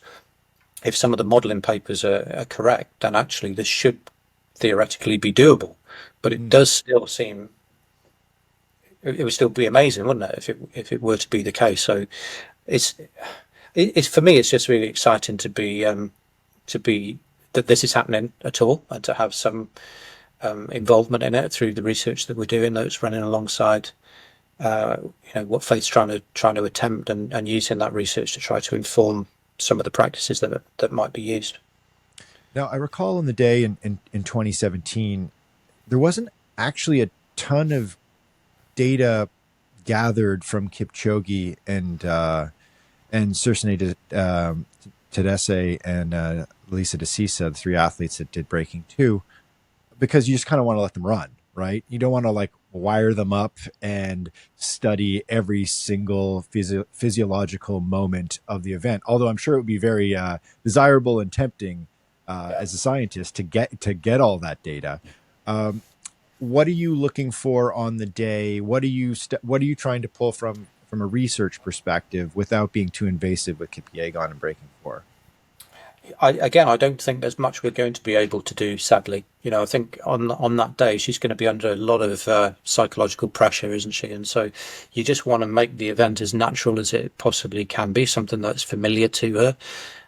If some of the modelling papers are correct, then actually this should theoretically be doable. But it does still seem, it would still be amazing, wouldn't it, if it were to be the case? So it's for me, it's just really exciting to be that this is happening at all, and to have some involvement in it through the research that we're doing, that's running alongside what Faith's trying to attempt, and using that research to try to inform some of the practices that might be used. Now, I recall in the day in 2017, there wasn't actually a ton of data gathered from Kipchoge and Sursene Tedesse and Lisa DeCisa, the three athletes that did breaking two, because you just kind of want to let them run, right? You don't want to like wire them up and study every single physiological moment of the event. Although I'm sure it would be very desirable and tempting as a scientist to get all that data. What are you looking for on the day? What are you trying to pull from a research perspective without being too invasive with Kipyegon and breaking four? I don't think there's much we're going to be able to do, sadly. I think on that day she's going to be under a lot of psychological pressure, isn't she? And so you just want to make the event as natural as it possibly can be, something that's familiar to her.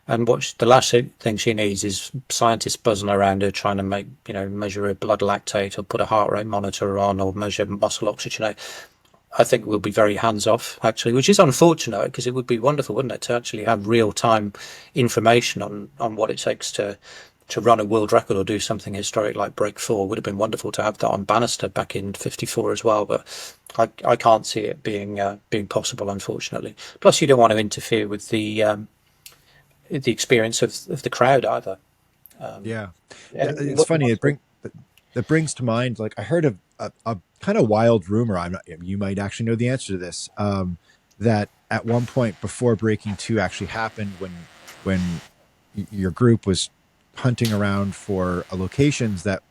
And the last thing she needs is scientists buzzing around her trying to measure her blood lactate, or put a heart rate monitor on, or measure muscle oxygenate. I think we'll be very hands-off, actually, which is unfortunate, because it would be wonderful, wouldn't it, to actually have real-time information on what it takes to run a world record or do something historic like break four. Would have been wonderful to have that on Bannister back in '54 as well, but I can't see it being possible, unfortunately. Plus, you don't want to interfere with the experience of the crowd either. It's funny. It brings to mind, like, I heard of a kind of wild rumor. You might actually know the answer to this. That at one point before breaking two actually happened, when your group was hunting around for locations that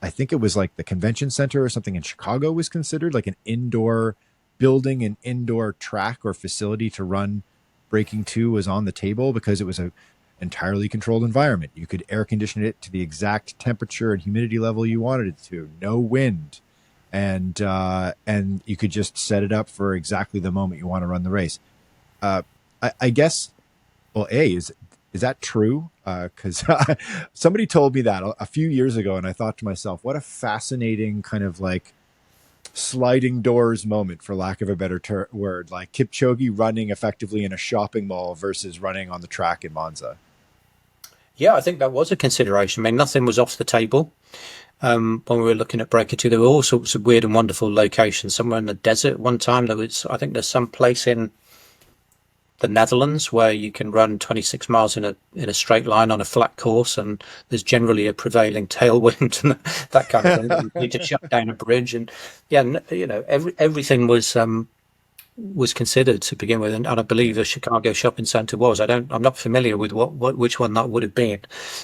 I think it was like the convention center or something in Chicago was considered like an indoor building, an indoor track or facility to run breaking two was on the table, because it was a entirely controlled environment. You could air condition it to the exact temperature and humidity level you wanted it to, no wind, and you could just set it up for exactly the moment you want to run the race. I guess, well, is that true? Because somebody told me that a few years ago, and I thought to myself, what a fascinating kind of like sliding doors moment, for lack of a better word, like Kipchoge running effectively in a shopping mall versus running on the track in Monza. Yeah, I think that was a consideration. I mean, nothing was off the table when we were looking at breaking two. There were all sorts of weird and wonderful locations. Somewhere in the desert one time, I think there's some place in the Netherlands where you can run 26 miles in a straight line on a flat course, and there's generally a prevailing tailwind and that kind of thing. You need to shut down a bridge, and everything was was considered to begin with, and I believe the Chicago shopping center was. I'm not familiar with which one that would have been,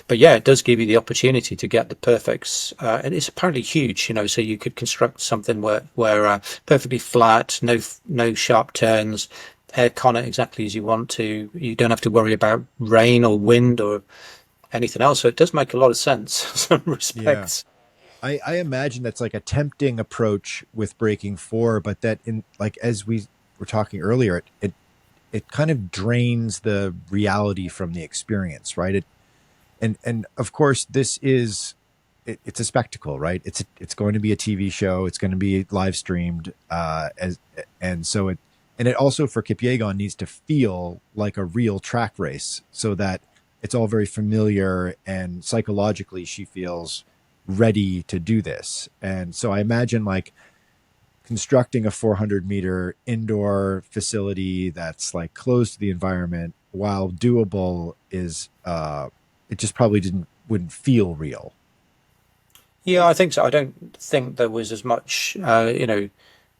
but yeah, it does give you the opportunity to get the perfects, and it's apparently huge. So you could construct something where perfectly flat, no sharp turns, aircon it exactly as you want to. You don't have to worry about rain or wind or anything else. So it does make a lot of sense in some respects. I imagine that's like a tempting approach with breaking four, but that as we were talking earlier, it kind of drains the reality from the experience, right? And of course this is it's a spectacle, right? It's going to be a TV show, it's going to be live streamed, and it also for Kipyegon needs to feel like a real track race, so that it's all very familiar and psychologically she feels ready to do this. And so I imagine like constructing a 400-meter indoor facility that's like close to the environment, while doable, is it just probably wouldn't feel real. Yeah, I think so. I don't think there was as much,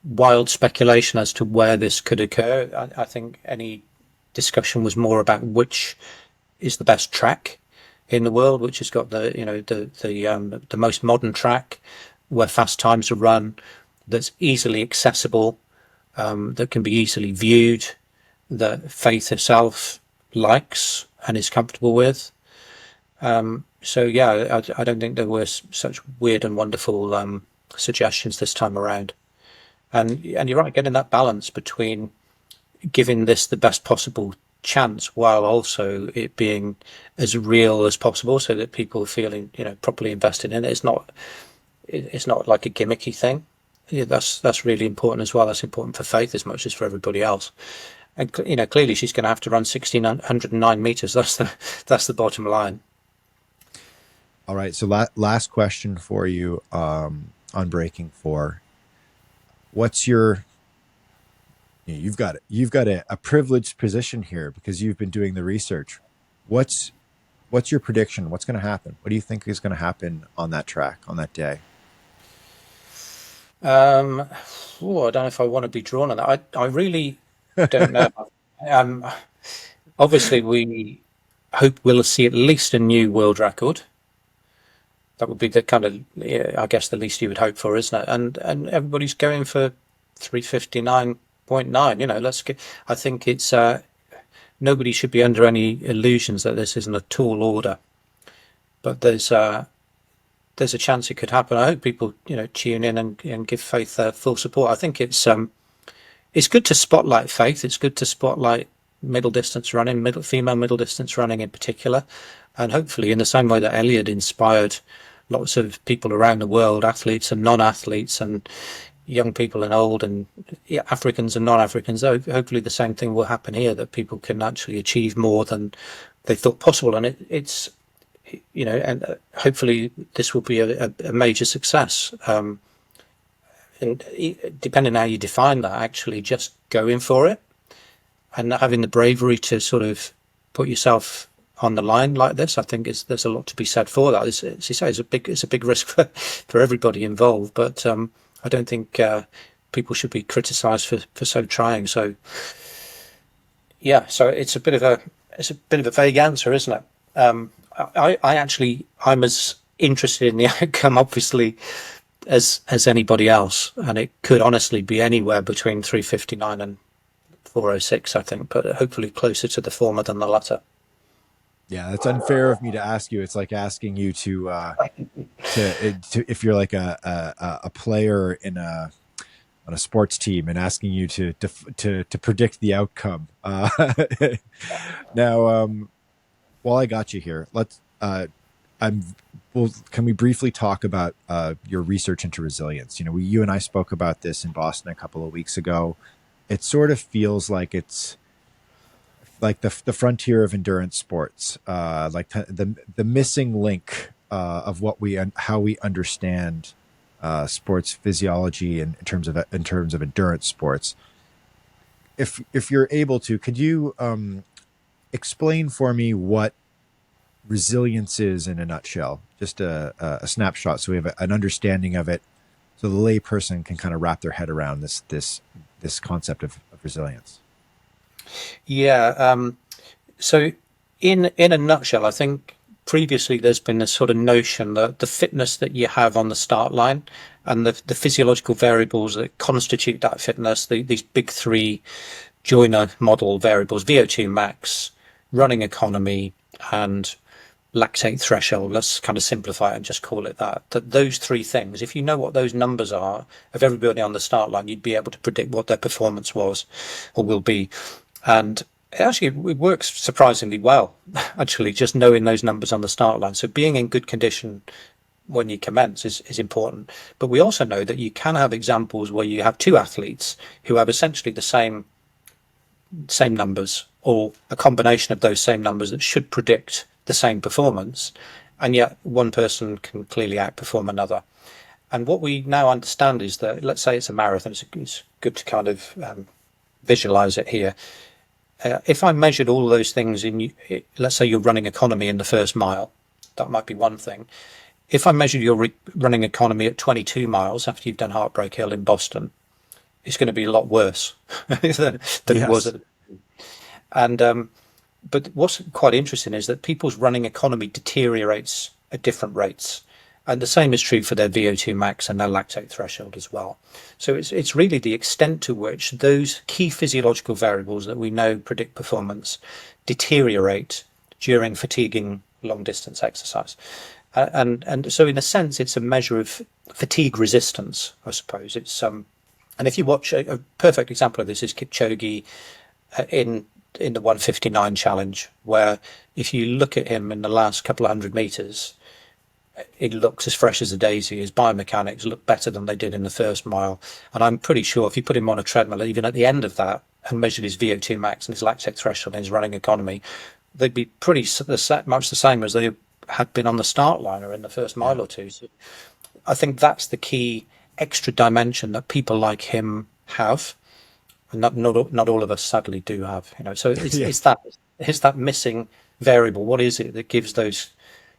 wild speculation as to where this could occur. I think any discussion was more about which is the best track in the world, which has got the most modern track where fast times are run, that's easily accessible, that can be easily viewed, that Faith herself likes and is comfortable with. So yeah, I don't think there were such weird and wonderful suggestions this time around. And you're right, getting that balance between giving this the best possible chance while also it being as real as possible, so that people are feeling properly invested in it. It's not like a gimmicky thing. Yeah, that's really important as well. That's important for Faith as much as for everybody else. And clearly she's going to have to run 1,609 meters. That's the bottom line. All right, so last question for you on breaking four. What's you've got a privileged position here because you've been doing the research. What's your prediction? What's going to happen? What do you think is going to happen on that track on that day? I don't know if I want to be drawn on that. I really don't know. Obviously, we hope we'll see at least a new world record. That would be the kind of, I guess, the least you would hope for, isn't it? And everybody's going for 359.9. Let's get. I think it's nobody should be under any illusions that this isn't a tall order, but there's a chance it could happen. I hope people tune in and give Faith full support. I think it's good to spotlight Faith. It's good to spotlight middle distance running, female middle distance running in particular, and hopefully in the same way that Eliud inspired lots of people around the world, athletes and non-athletes, and young people and old, and Africans and non-Africans. Hopefully the same thing will happen here, that people can actually achieve more than they thought possible, and it's and hopefully this will be a major success. And depending on how you define that, actually just going for it and having the bravery to sort of put yourself on the line like this, I think there's a lot to be said for that. As you say, it's a big risk for everybody involved, but I don't think people should be criticised for so trying. So yeah, so it's a bit of a vague answer, isn't it? I'm as interested in the outcome, obviously, as anybody else, and it could honestly be anywhere between 359 and 406, I think, but hopefully closer to the former than the latter. Yeah, that's unfair of me to ask you. It's like asking you to if you're like a player on a sports team and asking you to predict the outcome. Now, while I got you here, can we briefly talk about your research into resilience? You and I spoke about this in Boston a couple of weeks ago. It sort of feels like it's like the frontier of endurance sports, like the missing link of how we understand sports physiology in terms of endurance sports. If you're able to, could you explain for me what resilience is in a nutshell? Just a snapshot, so we have an understanding of it, so the lay person can kind of wrap their head around this concept of resilience? Yeah. So in a nutshell, I think previously there's been this sort of notion that the fitness that you have on the start line and the physiological variables that constitute that fitness, these big three Joyner model variables, VO2 max, running economy, and lactate threshold, let's kind of simplify it and just call it that, that those three things, if you know what those numbers are of everybody on the start line, you'd be able to predict what their performance was or will be. And actually, it works surprisingly well, actually, just knowing those numbers on the start line. So being in good condition when you commence is important. But we also know that you can have examples where you have two athletes who have essentially the same numbers or a combination of those same numbers that should predict the same performance, and yet one person can clearly outperform another. And what we now understand is that, let's say it's a marathon, it's good to kind of visualize it here. If I measured all those things let's say you're running economy in the first mile, that might be one thing. If I measured your running economy at 22 miles after you've done Heartbreak Hill in Boston, it's going to be a lot worse than it was. And but what's quite interesting is that people's running economy deteriorates at different rates. And the same is true for their VO2 max and their lactate threshold as well. So it's really the extent to which those key physiological variables that we know predict performance deteriorate during fatiguing long distance exercise. And so in a sense, it's a measure of fatigue resistance, I suppose. It's and if you watch a perfect example of this is Kipchoge in the 159 challenge, where if you look at him in the last couple of 100 meters, it looks as fresh as a daisy. His biomechanics look better than they did in the first mile. And I'm pretty sure if you put him on a treadmill, even at the end of that, and measured his VO2 max and his lactate threshold and his running economy, they'd be pretty much the same as they had been on the start line or in the first mile or two. So I think that's the key extra dimension that people like him have. Not all of us sadly do have, So it's that missing variable. What is it that gives those?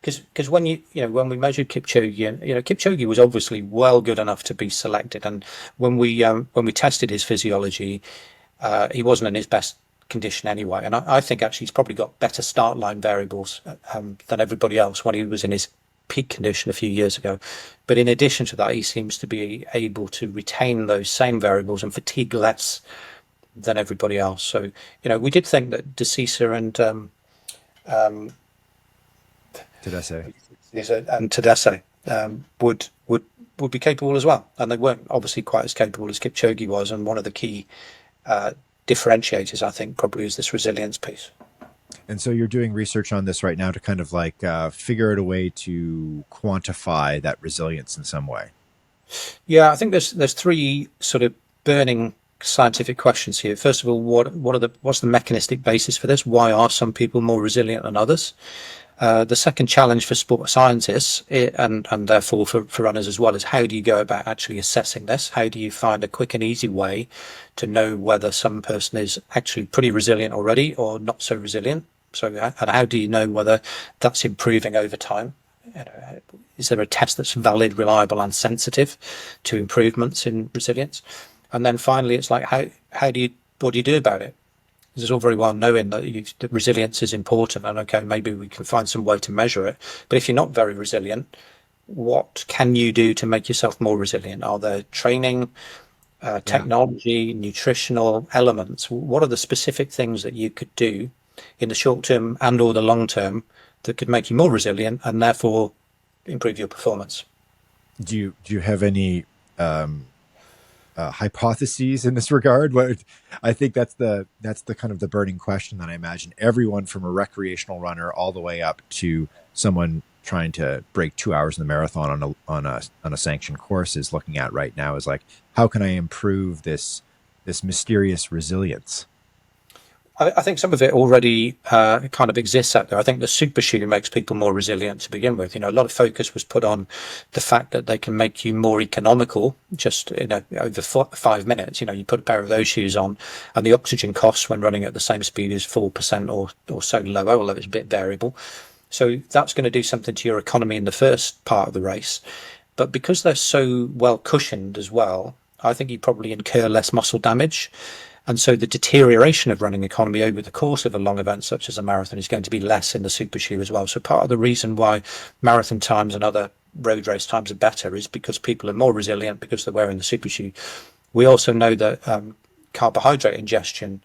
Because when when we measured Kipchoge, Kipchoge was obviously well good enough to be selected, and when we tested his physiology, he wasn't in his best condition anyway. And I think actually he's probably got better start line variables than everybody else when he was in his peak condition a few years ago. But in addition to that, he seems to be able to retain those same variables and fatigue less than everybody else. So we did think that DeCisa and Tedeschi would be capable as well, and they weren't obviously quite as capable as Kipchoge was. And one of the key differentiators, I think, probably is this resilience piece. And so you're doing research on this right now to kind of like figure out a way to quantify that resilience in some way. Yeah, I think there's three sort of burning scientific questions here. First of all, what's the mechanistic basis for this? Why are some people more resilient than others? The second challenge for sport scientists and therefore for runners as well is how do you go about actually assessing this? How do you find a quick and easy way to know whether some person is actually pretty resilient already or not so resilient? So, and how do you know whether that's improving over time? Is there a test that's valid, reliable, and sensitive to improvements in resilience? And then finally, it's like what do you do about it? It's all very well knowing that resilience is important, and okay, maybe we can find some way to measure it. But if you're not very resilient, what can you do to make yourself more resilient? Are there training, technology, nutritional elements? What are the specific things that you could do in the short term and or the long term that could make you more resilient and therefore improve your performance? Do you have any hypotheses in this regard? I think that's the kind of the burning question that I imagine everyone from a recreational runner all the way up to someone trying to break 2 hours in the marathon on a sanctioned course is looking at right now, is like, how can I improve this mysterious resilience? I think some of it already kind of exists out there. I think the super shoe makes people more resilient to begin with. A lot of focus was put on the fact that they can make you more economical just over 5 minutes. You put a pair of those shoes on and the oxygen costs when running at the same speed is 4% or so lower, although it's a bit variable. So that's going to do something to your economy in the first part of the race. But because they're so well cushioned as well, I think you probably incur less muscle damage. And so the deterioration of running economy over the course of a long event such as a marathon is going to be less in the super shoe as well. So part of the reason why marathon times and other road race times are better is because people are more resilient because they're wearing the super shoe. We also know that carbohydrate ingestion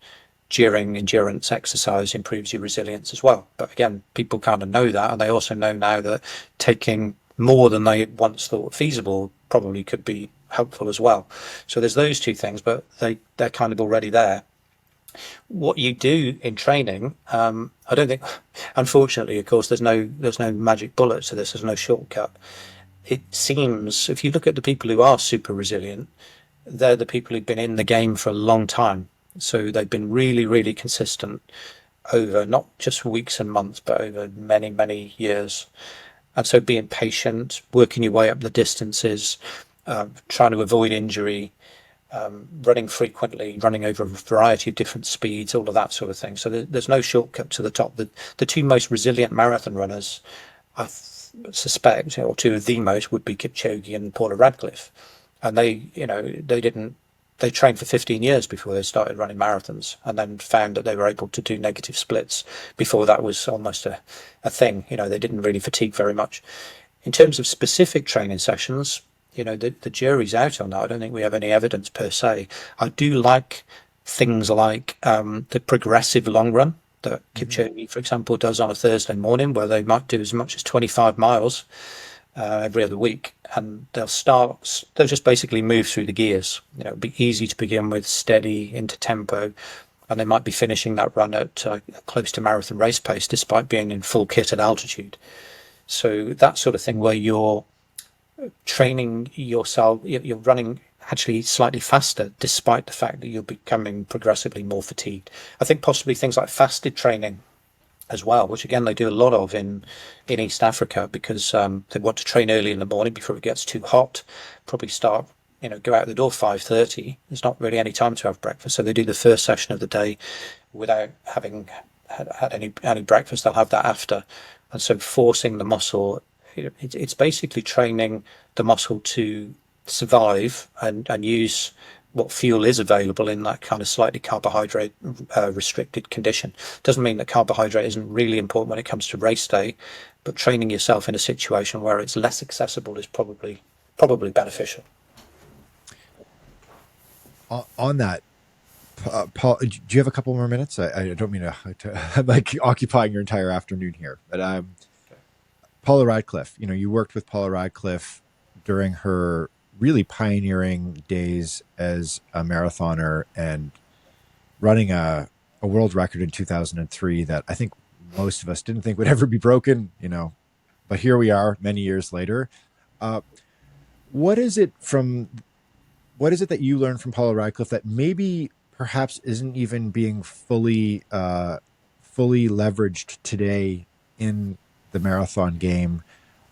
during endurance exercise improves your resilience as well. But again, people kind of know that, and they also know now that taking more than they once thought feasible probably could be helpful as well. So there's those two things, but they're kind of already there. What you do in training, I don't think, unfortunately, of course, there's no magic bullet to this. There's no shortcut. It seems, if you look at the people who are super resilient, they're the people who've been in the game for a long time. So they've been really, really consistent over not just weeks and months, but over many, many years. And so being patient, working your way up the distances, trying to avoid injury, running frequently, running over a variety of different speeds, all of that sort of thing. So there's no shortcut to the top. The two most resilient marathon runners, I suspect, or two of the most, would be Kipchoge and Paula Radcliffe. And they trained for 15 years before they started running marathons, and then found that they were able to do negative splits before that was almost a thing. They didn't really fatigue very much. In terms of specific training sessions, the jury's out on that. I don't think we have any evidence per se. I do like things like the progressive long run that Kipchoge, for example, does on a Thursday morning, where they might do as much as 25 miles every other week, and they'll just basically move through the gears. It'll be easy to begin with, steady into tempo, and they might be finishing that run at close to marathon race pace despite being in full kit at altitude. So that sort of thing, where you're training yourself, you're running actually slightly faster despite the fact that you're becoming progressively more fatigued. I think possibly things like fasted training as well, which again they do a lot of in East Africa, because they want to train early in the morning before it gets too hot. Probably start, go out the door 5:30. There's not really any time to have breakfast, so they do the first session of the day without having had any breakfast. They'll have that after, and so forcing the muscle. It's basically training the muscle to survive and use what fuel is available in that kind of slightly carbohydrate restricted condition. Doesn't mean that carbohydrate isn't really important when it comes to race day, but training yourself in a situation where it's less accessible is probably beneficial. On that, Paul, do you have a couple more minutes? I don't mean to I'm like occupying your entire afternoon here, but Paula Radcliffe, you worked with Paula Radcliffe during her really pioneering days as a marathoner and running a world record in 2003 that I think most of us didn't think would ever be broken, but here we are many years later. What is it that you learned from Paula Radcliffe that maybe perhaps isn't even being fully leveraged today in the marathon game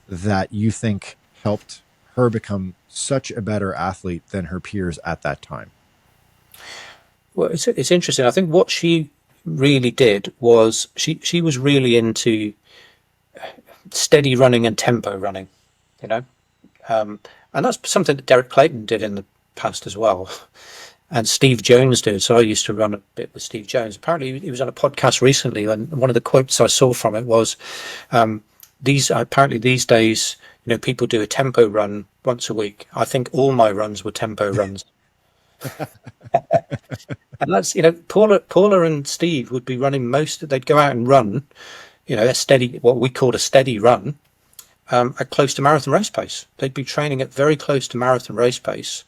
that you think helped her become such a better athlete than her peers at that time? Well, it's interesting. I think what she really did was she was really into steady running and tempo running, and that's something that Derek Clayton did in the past as well, and Steve Jones did. So I used to run a bit with Steve Jones. Apparently, he was on a podcast recently, and one of the quotes I saw from it was, these days, people do a tempo run once a week. I think all my runs were tempo runs. And that's, Paula and Steve would be running they'd go out and run, a steady, what we called a steady run, at close to marathon race pace. They'd be training at very close to marathon race pace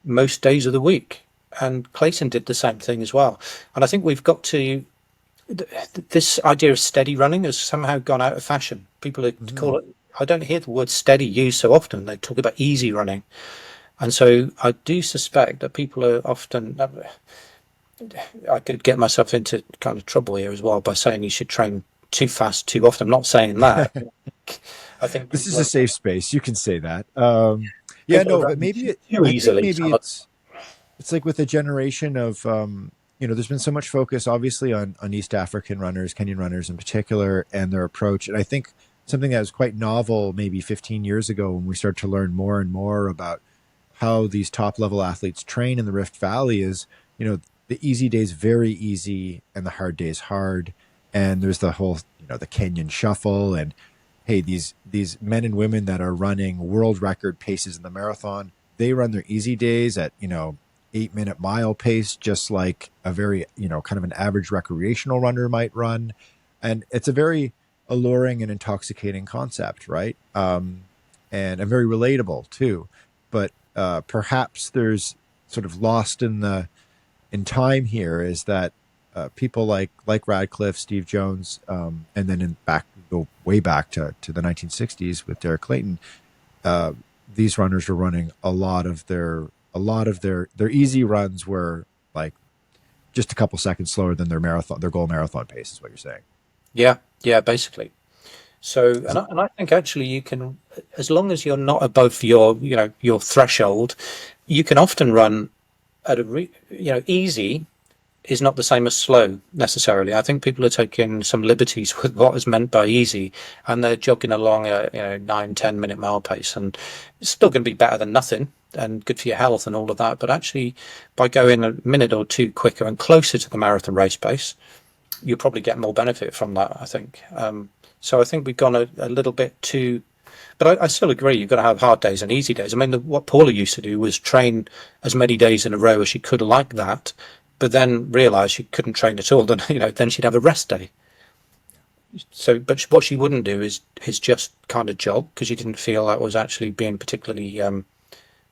most days of the week. And Clayton did the same thing as well. And I think we've got to, this idea of steady running has somehow gone out of fashion. People call it, I don't hear the word steady used so often. They talk about easy running. And so I do suspect that people are often, I could get myself into kind of trouble here as well by saying you should train too fast too often. I'm not saying that. I think this is a safe space. You can say that. But maybe it's like with a generation of, there's been so much focus obviously on East African runners, Kenyan runners in particular, and their approach. And I think something that was quite novel maybe 15 years ago when we started to learn more and more about how these top level athletes train in the Rift Valley is, the easy days very easy and the hard days hard. And there's the whole, the Kenyan shuffle. And hey, these men and women that are running world record paces in the marathon, they run their easy days at 8-minute mile pace, just like a very kind of an average recreational runner might run. And it's a very alluring and intoxicating concept, right? And very relatable too. But perhaps there's sort of lost in time here is that people like Radcliffe, Steve Jones, and then go way back to the 1960s with Derek Clayton. These runners were running a lot of their easy runs were like just a couple seconds slower than their goal marathon pace, is what you're saying. Yeah, basically. So, and I think actually you can, as long as you're not above your threshold, you can often run at easy is not the same as slow necessarily. I think people are taking some liberties with what is meant by easy, and they're jogging along a 9-10 minute mile pace, and it's still going to be better than nothing and good for your health and all of that. But actually, by going a minute or two quicker and closer to the marathon race pace, you'll probably get more benefit from that, I think. So I think we've gone a little bit too, but I still agree. You've got to have hard days and easy days. I mean, what Paula used to do was train as many days in a row as she could like that, but then realize she couldn't train at all. Then she'd have a rest day. So, but what she wouldn't do is just kind of jog, because she didn't feel that was actually being particularly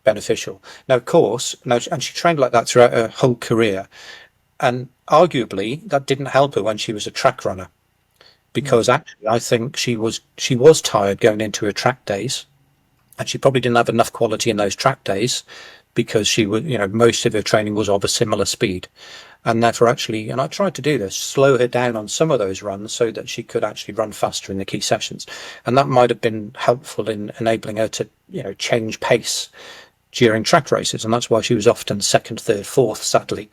beneficial. Now, of course, and she trained like that throughout her whole career, and arguably that didn't help her when she was a track runner, because actually I think she was tired going into her track days, and she probably didn't have enough quality in those track days, because she was, most of her training was of a similar speed. And therefore actually, and I tried to do this, slow her down on some of those runs so that she could actually run faster in the key sessions. And that might have been helpful in enabling her to, change pace during track races. And that's why she was often second, third, fourth, sadly.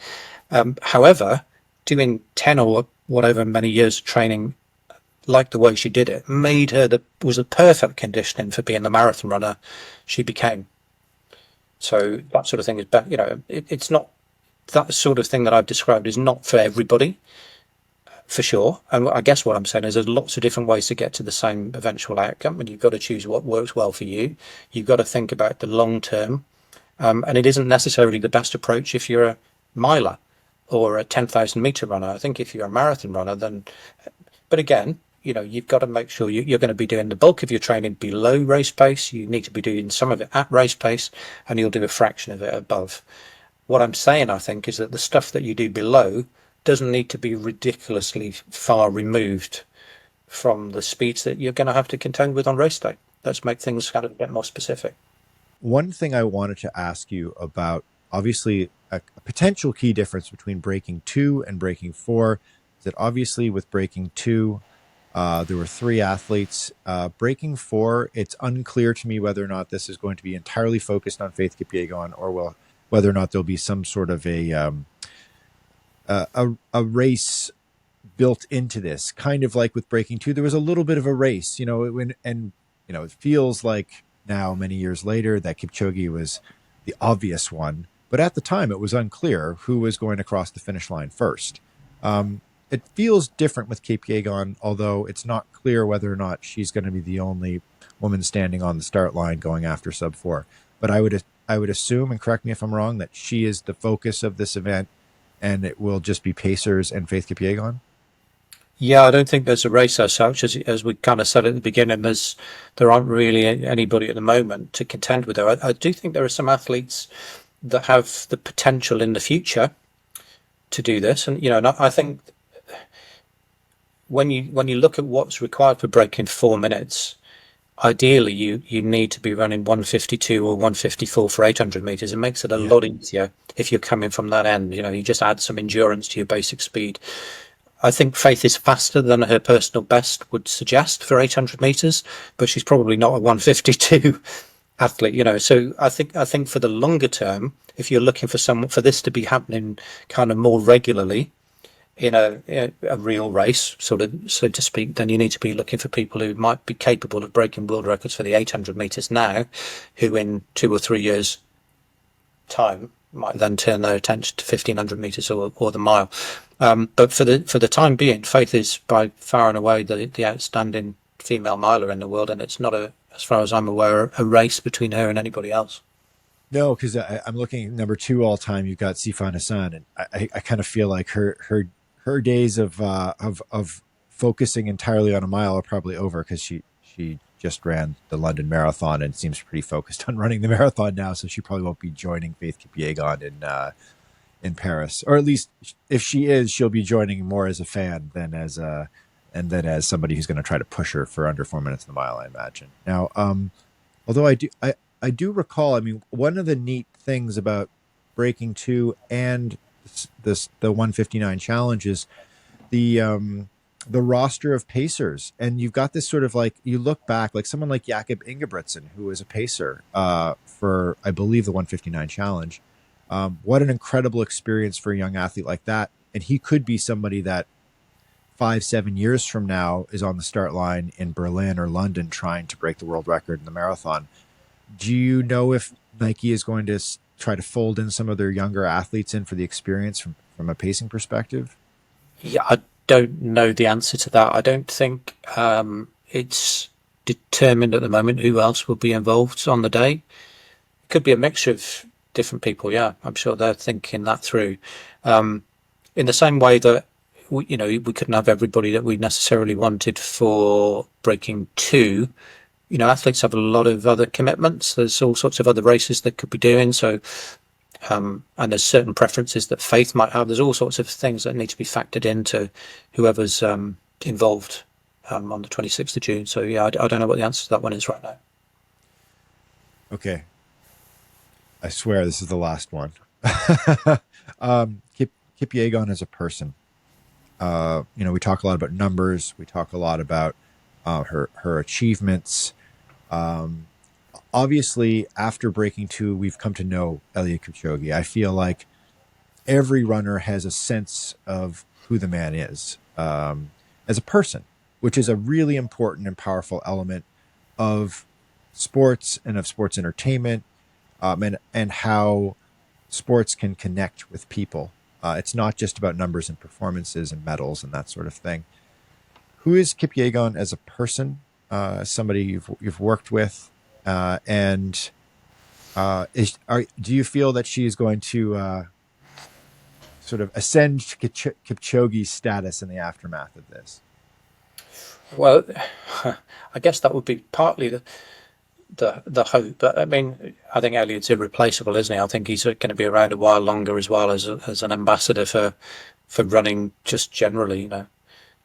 However, doing 10 or whatever many years of training like the way she did it made her was a perfect conditioning for being the marathon runner she became. So that sort of thing is better. It's not, that sort of thing that I've described is not for everybody, for sure. And I guess what I'm saying is there's lots of different ways to get to the same eventual outcome, and you've got to choose what works well for you. You've got to think about the long term, and it isn't necessarily the best approach if you're a miler or a 10,000 meter runner. I think if you're a marathon runner, then, but again, you've got to make sure you're going to be doing the bulk of your training below race pace. You need to be doing some of it at race pace, and you'll do a fraction of it above. What I'm saying, I think, is that the stuff that you do below doesn't need to be ridiculously far removed from the speeds that you're going to have to contend with on race day. Let's make things kind of a bit more specific. One thing I wanted to ask you about, obviously, a potential key difference between breaking 2 and breaking 4 is that obviously with breaking 2, there were 3 athletes. Breaking 4, it's unclear to me whether or not this is going to be entirely focused on Faith Kipyegon, or whether or not there'll be some sort of a race built into this. Kind of like with breaking 2, there was a little bit of a race, it feels like now, many years later, that Kipchoge was the obvious one. But at the time, it was unclear who was going to cross the finish line first. It feels different with Kipyegon, although it's not clear whether or not she's going to be the only woman standing on the start line going after Sub-4. But I would assume, and correct me if I'm wrong, that she is the focus of this event, and it will just be pacers and Faith Kipyegon. Yeah, I don't think there's a race as such. As we kind of said at the beginning, there aren't really anybody at the moment to contend with her. I do think there are some athletes that have the potential in the future to do this, and I think when you look at what's required for breaking 4 minutes, ideally you need to be running 152 or 154 for 800 meters. It makes it a lot easier if you're coming from that end. You just add some endurance to your basic speed. I think Faith is faster than her personal best would suggest for 800 meters, but she's probably not a 152 athlete, so I think for the longer term, if you're looking for this to be happening kind of more regularly in a real race, sort of, so to speak, then you need to be looking for people who might be capable of breaking world records for the 800 meters now, who in 2 or 3 years time might then turn their attention to 1500 meters or the mile. But for the time being, Faith is by far and away the outstanding female miler in the world, and it's not as far as I'm aware, a race between her and anybody else. No, because I'm looking at number 2 all time. You've got Sifan Hassan, and I kind of feel like her days of focusing entirely on a mile are probably over, because she just ran the London Marathon and seems pretty focused on running the marathon now. So she probably won't be joining Faith Kipyegon in Paris, or at least if she is, she'll be joining more as a fan than as somebody who's going to try to push her for under 4 minutes in the mile, I imagine. Now, although I do recall, I mean, one of the neat things about Breaking 2 and the 159 challenge is the roster of pacers. And you've got this sort of, like, you look back, like someone like Jakob Ingebrigtsen, who was a pacer for, I believe, the 159 challenge. What an incredible experience for a young athlete like that. And he could be somebody that 5-7 years from now is on the start line in Berlin or London trying to break the world record in the marathon. Do you know if Nike is going to try to fold in some of their younger athletes in for the experience from a pacing perspective? Yeah, I don't know the answer to that. I don't think it's determined at the moment who else will be involved on the day. It could be a mixture of different people. Yeah, I'm sure they're thinking that through. In the same way that we couldn't have everybody that we necessarily wanted for Breaking 2. Athletes have a lot of other commitments. There's all sorts of other races they could be doing. So, and there's certain preferences that Faith might have. There's all sorts of things that need to be factored into whoever's involved on the 26th of June. So, yeah, I don't know what the answer to that one is right now. Okay. I swear this is the last one. Kipyegon as a person. We talk a lot about numbers. We talk a lot about her achievements. Obviously, after Breaking 2, we've come to know Eliud Kipchoge. I feel like every runner has a sense of who the man is as a person, which is a really important and powerful element of sports and of sports entertainment, and how sports can connect with people. It's not just about numbers and performances and medals and that sort of thing. Who is Kipyegon as a person, somebody you've worked with, and do you feel that she is going to sort of ascend to Kipchoge's status in the aftermath of this? Well, I guess that would be partly the hope, but I mean, I think Eliud's irreplaceable, isn't he? I think he's going to be around a while longer as well as an ambassador for running just generally.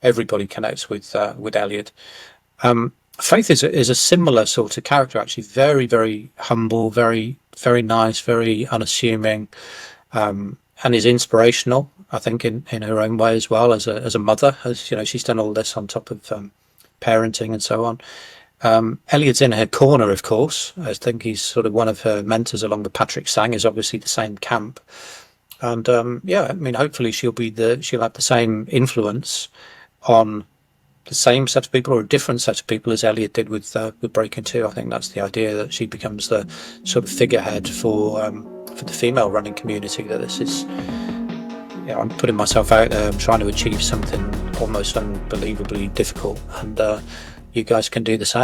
Everybody connects with Eliud. Faith is a similar sort of character, actually. Very, very humble, very, very nice, very unassuming, and is inspirational, I think, in her own way as well as a mother. As she's done all this on top of parenting and so on. Eliud's in her corner, of course. I think he's sort of one of her mentors, along with Patrick Sang, is obviously the same camp. And I mean, hopefully she'll have the same influence on the same set of people or a different set of people as Eliud did with Breaking 2. I think that's the idea, that she becomes the sort of figurehead for the female running community. That this is, I'm putting myself out there. I'm trying to achieve something almost unbelievably difficult, and you guys can do the same.